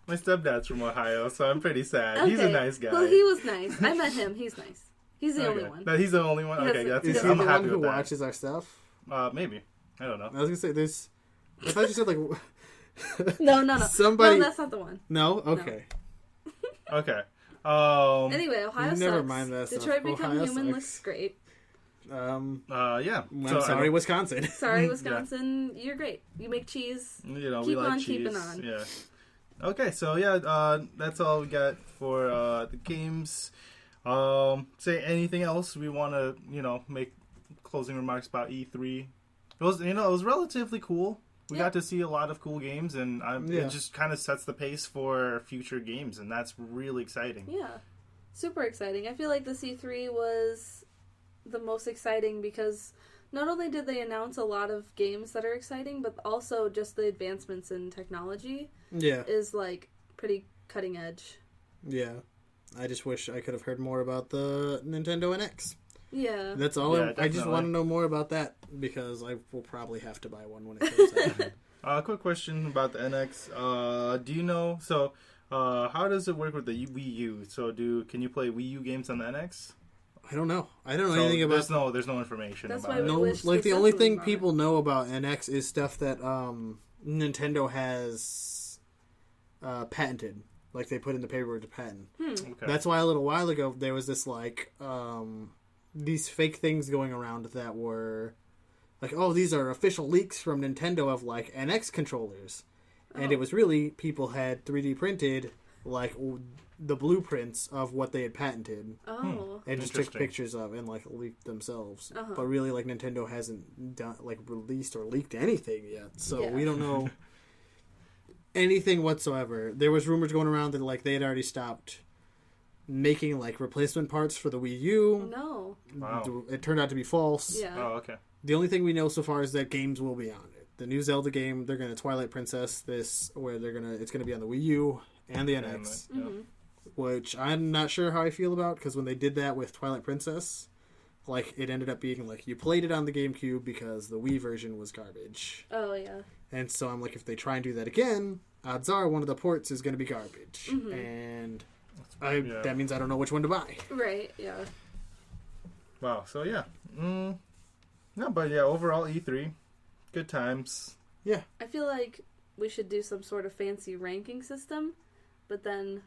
My stepdad's from Ohio, so I'm pretty sad. He's a Okay. nice guy. Well, he was nice. I met him. He's nice. He's the only Okay. one. No, he's the only one? He Okay, has- that's Is good. he I'm the happy one who with that. watches our stuff? Maybe. I don't know. I was gonna say there's. I thought you said like. No. Somebody. No, that's not the one. No. Okay. Okay. Anyway, Ohio sucks. Never mind that stuff. Detroit Become Ohio Human sucks. looks great. Yeah. I'm So, sorry, Wisconsin. Sorry, Wisconsin. You're great. You make cheese. You know, Keep we like on cheese. keeping on. Yeah. Okay, so yeah, that's all we got for the games. Say anything else we want to, make closing remarks about E3. It was relatively cool. We got to see a lot of cool games, and it just kind of sets the pace for future games, and that's really exciting. Yeah. Super exciting. I feel like the C3 was the most exciting because not only did they announce a lot of games that are exciting, but also just the advancements in technology Yeah. is like pretty cutting edge. Yeah. I just wish I could have heard more about the Nintendo NX. Yeah. That's all. Yeah, I just want to know more about that because I will probably have to buy one when it comes out. Quick question about the NX. Do you know? So, how does it work with the Wii U? So, can you play Wii U games on the NX? I don't know. I don't know anything about. There's no information. That's about why it. we wish Like they the said only something thing about people know about NX is stuff that Nintendo has patented. Like they put in the paperwork to patent. Okay. That's why a little while ago there was this like these fake things going around that were like, oh, these are official leaks from Nintendo of like NX controllers, and it was really people had 3D printed like the blueprints of what they had patented. Oh. And just took pictures of and like leaked themselves. But really, like Nintendo hasn't done like released or leaked anything yet, so we don't know anything whatsoever. There was rumors going around that like they had already stopped making like replacement parts for the Wii U. No. Wow. It turned out to be false. Yeah. Oh, okay. The only thing we know so far is that games will be on it. The new Zelda game, they're gonna Twilight Princess this, where it's gonna be on the Wii U and the NX, which I'm not sure how I feel about because when they did that with Twilight Princess, like it ended up being like you played it on the GameCube because the Wii version was garbage. Oh yeah. And so I'm like, if they try and do that again, odds are one of the ports is going to be garbage, and that means I don't know which one to buy. Right. Yeah. Wow. So yeah. No, but yeah. Overall, E3, good times. Yeah. I feel like we should do some sort of fancy ranking system, but then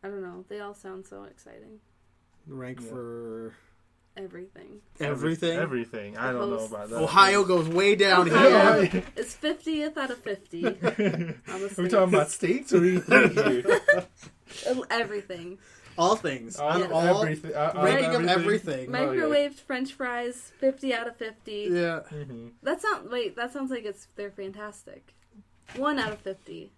I don't know. They all sound so exciting. Rank for everything. Everything. I don't know about that. Ohio goes way down here. It's 50th out of 50. Are we talking about states or E3 here? Everything. All things. Everything. Ranking of everything. Microwaved French fries, 50 out of 50. Yeah. Mm-hmm. That sounds like they're fantastic. 1 out of 50.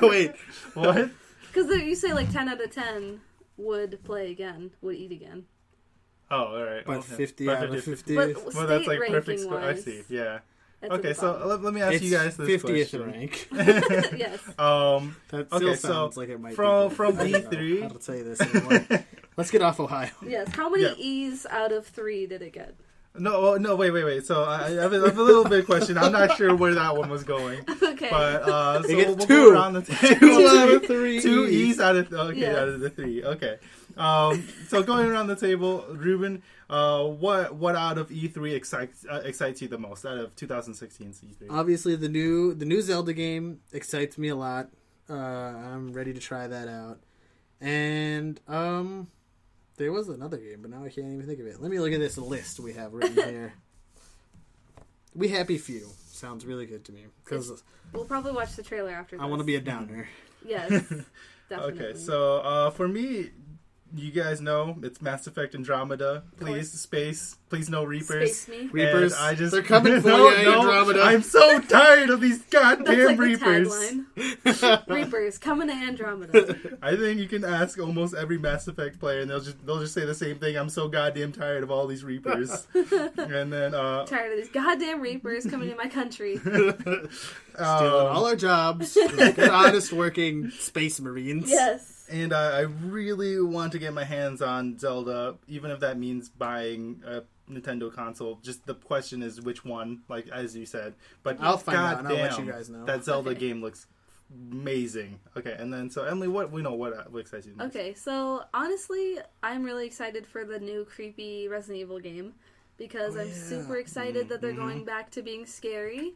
Wait. What? Because you say like 10 out of 10 would eat again. Oh, all right. But okay. 50 out of 50. But well, that's like perfect score. I see. Yeah. Okay, so let me ask you guys this 50th question. rank. Yes. That still sounds like it might from be. From E3. How to say this anymore. Let's get off Ohio. Yes. How many E's out of 3 did it get? No, wait. So I have a little bit of question. I'm not sure where that one was going. Okay. But so we'll go around the 2 out of 3. 2 E's out of out of the 3. Okay. So going around the table, Ruben, what out of E3 excites you the most out of 2016's E3? Obviously, the new Zelda game excites me a lot. I'm ready to try that out. And there was another game, but now I can't even think of it. Let me look at this list we have written here. We Happy Few sounds really good to me because we'll probably watch the trailer after this. I want to be a downer. Yes, definitely. Okay, so for me, you guys know it's Mass Effect Andromeda. Please, space. Please, no Reapers. Space me. Reapers, they're coming for you, Andromeda. I'm so tired of these goddamn That's like Reapers. The tagline. Reapers coming to Andromeda. I think you can ask almost every Mass Effect player, and they'll just say the same thing. I'm so goddamn tired of all these Reapers. And then tired of these goddamn Reapers coming to my country. Stealing all our jobs. Good, honest working space marines. Yes. And I really want to get my hands on Zelda, even if that means buying a Nintendo console. Just the question is which one, like as you said. But I'll find out and I'll let you damn, guys know. That Zelda game looks amazing. Okay, and then so Emily, what excites you most? Okay, so honestly, I'm really excited for the new creepy Resident Evil game because I'm super excited that they're going back to being scary.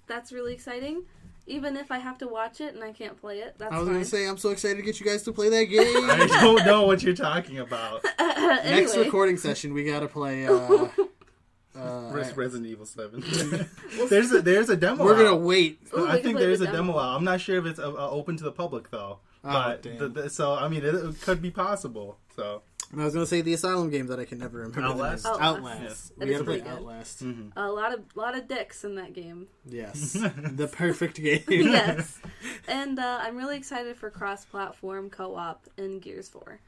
That's really exciting. Even if I have to watch it and I can't play it, that's fine. I was going to say, I'm so excited to get you guys to play that game. I don't know what you're talking about. Anyway. Next recording session, we got to play Resident Evil 7. there's a demo. We're going to out. wait. I think there's a demo out. I'm not sure if it's open to the public though. But so I mean, it could be possible. So. And I was going to say the Asylum game that I can never remember. Outlast? Outlast. Yes. We got to play good. Outlast. Mm-hmm. A lot of dicks in that game. Yes. The perfect game. Yes. And I'm really excited for cross-platform co-op in Gears 4.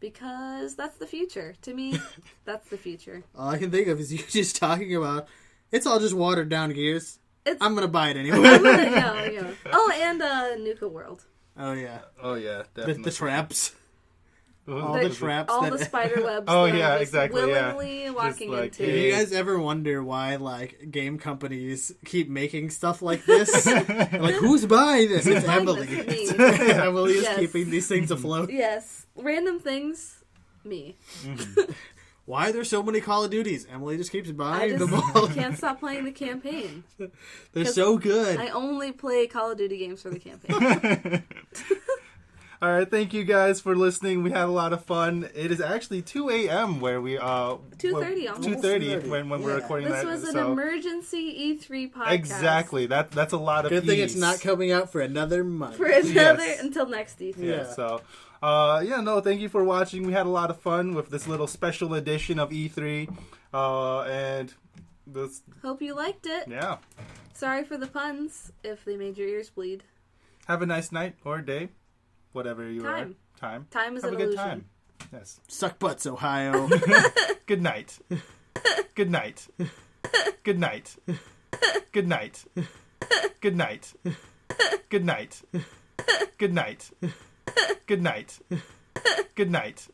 Because that's the future. To me, that's the future. All I can think of is you just talking about, it's all just watered down Gears. I'm going to buy it anyway. Yeah. Oh, and Nuka World. Oh, yeah. Oh, yeah, definitely. The traps. all the traps. All the spider webs. Oh, that yeah, I'm just exactly, yeah. willingly walking like, into. Do you guys ever wonder why, like, game companies keep making stuff like this? Like, who's buying this? It's buying Emily. this? Me. Emily is Yes. keeping these things afloat. Yes, random things. Me. Why are there so many Call of Duties? Emily just keeps I buying just them all. can't stop playing the campaign. They're so good. I only play Call of Duty games for the campaign. All right, thank you guys for listening. We had a lot of fun. It is actually 2 a.m. where we 2:30 almost. 2:30 when we're recording This that. was an so- emergency E3 podcast. Exactly. That's a lot of Good thing it's E's. not coming out for another month. For another Yes. until next E3. Yeah. So, thank you for watching. We had a lot of fun with this little special edition of E3, and this. Hope you liked it. Yeah. Sorry for the puns if they made your ears bleed. Have a nice night or day, whatever you Time. are. Time. Time is Have an a good illusion. time. Yes. Suck butts, Ohio. Good night. Good night. Good night. Good night. Good night. Good night. Good night. Good night. Good night.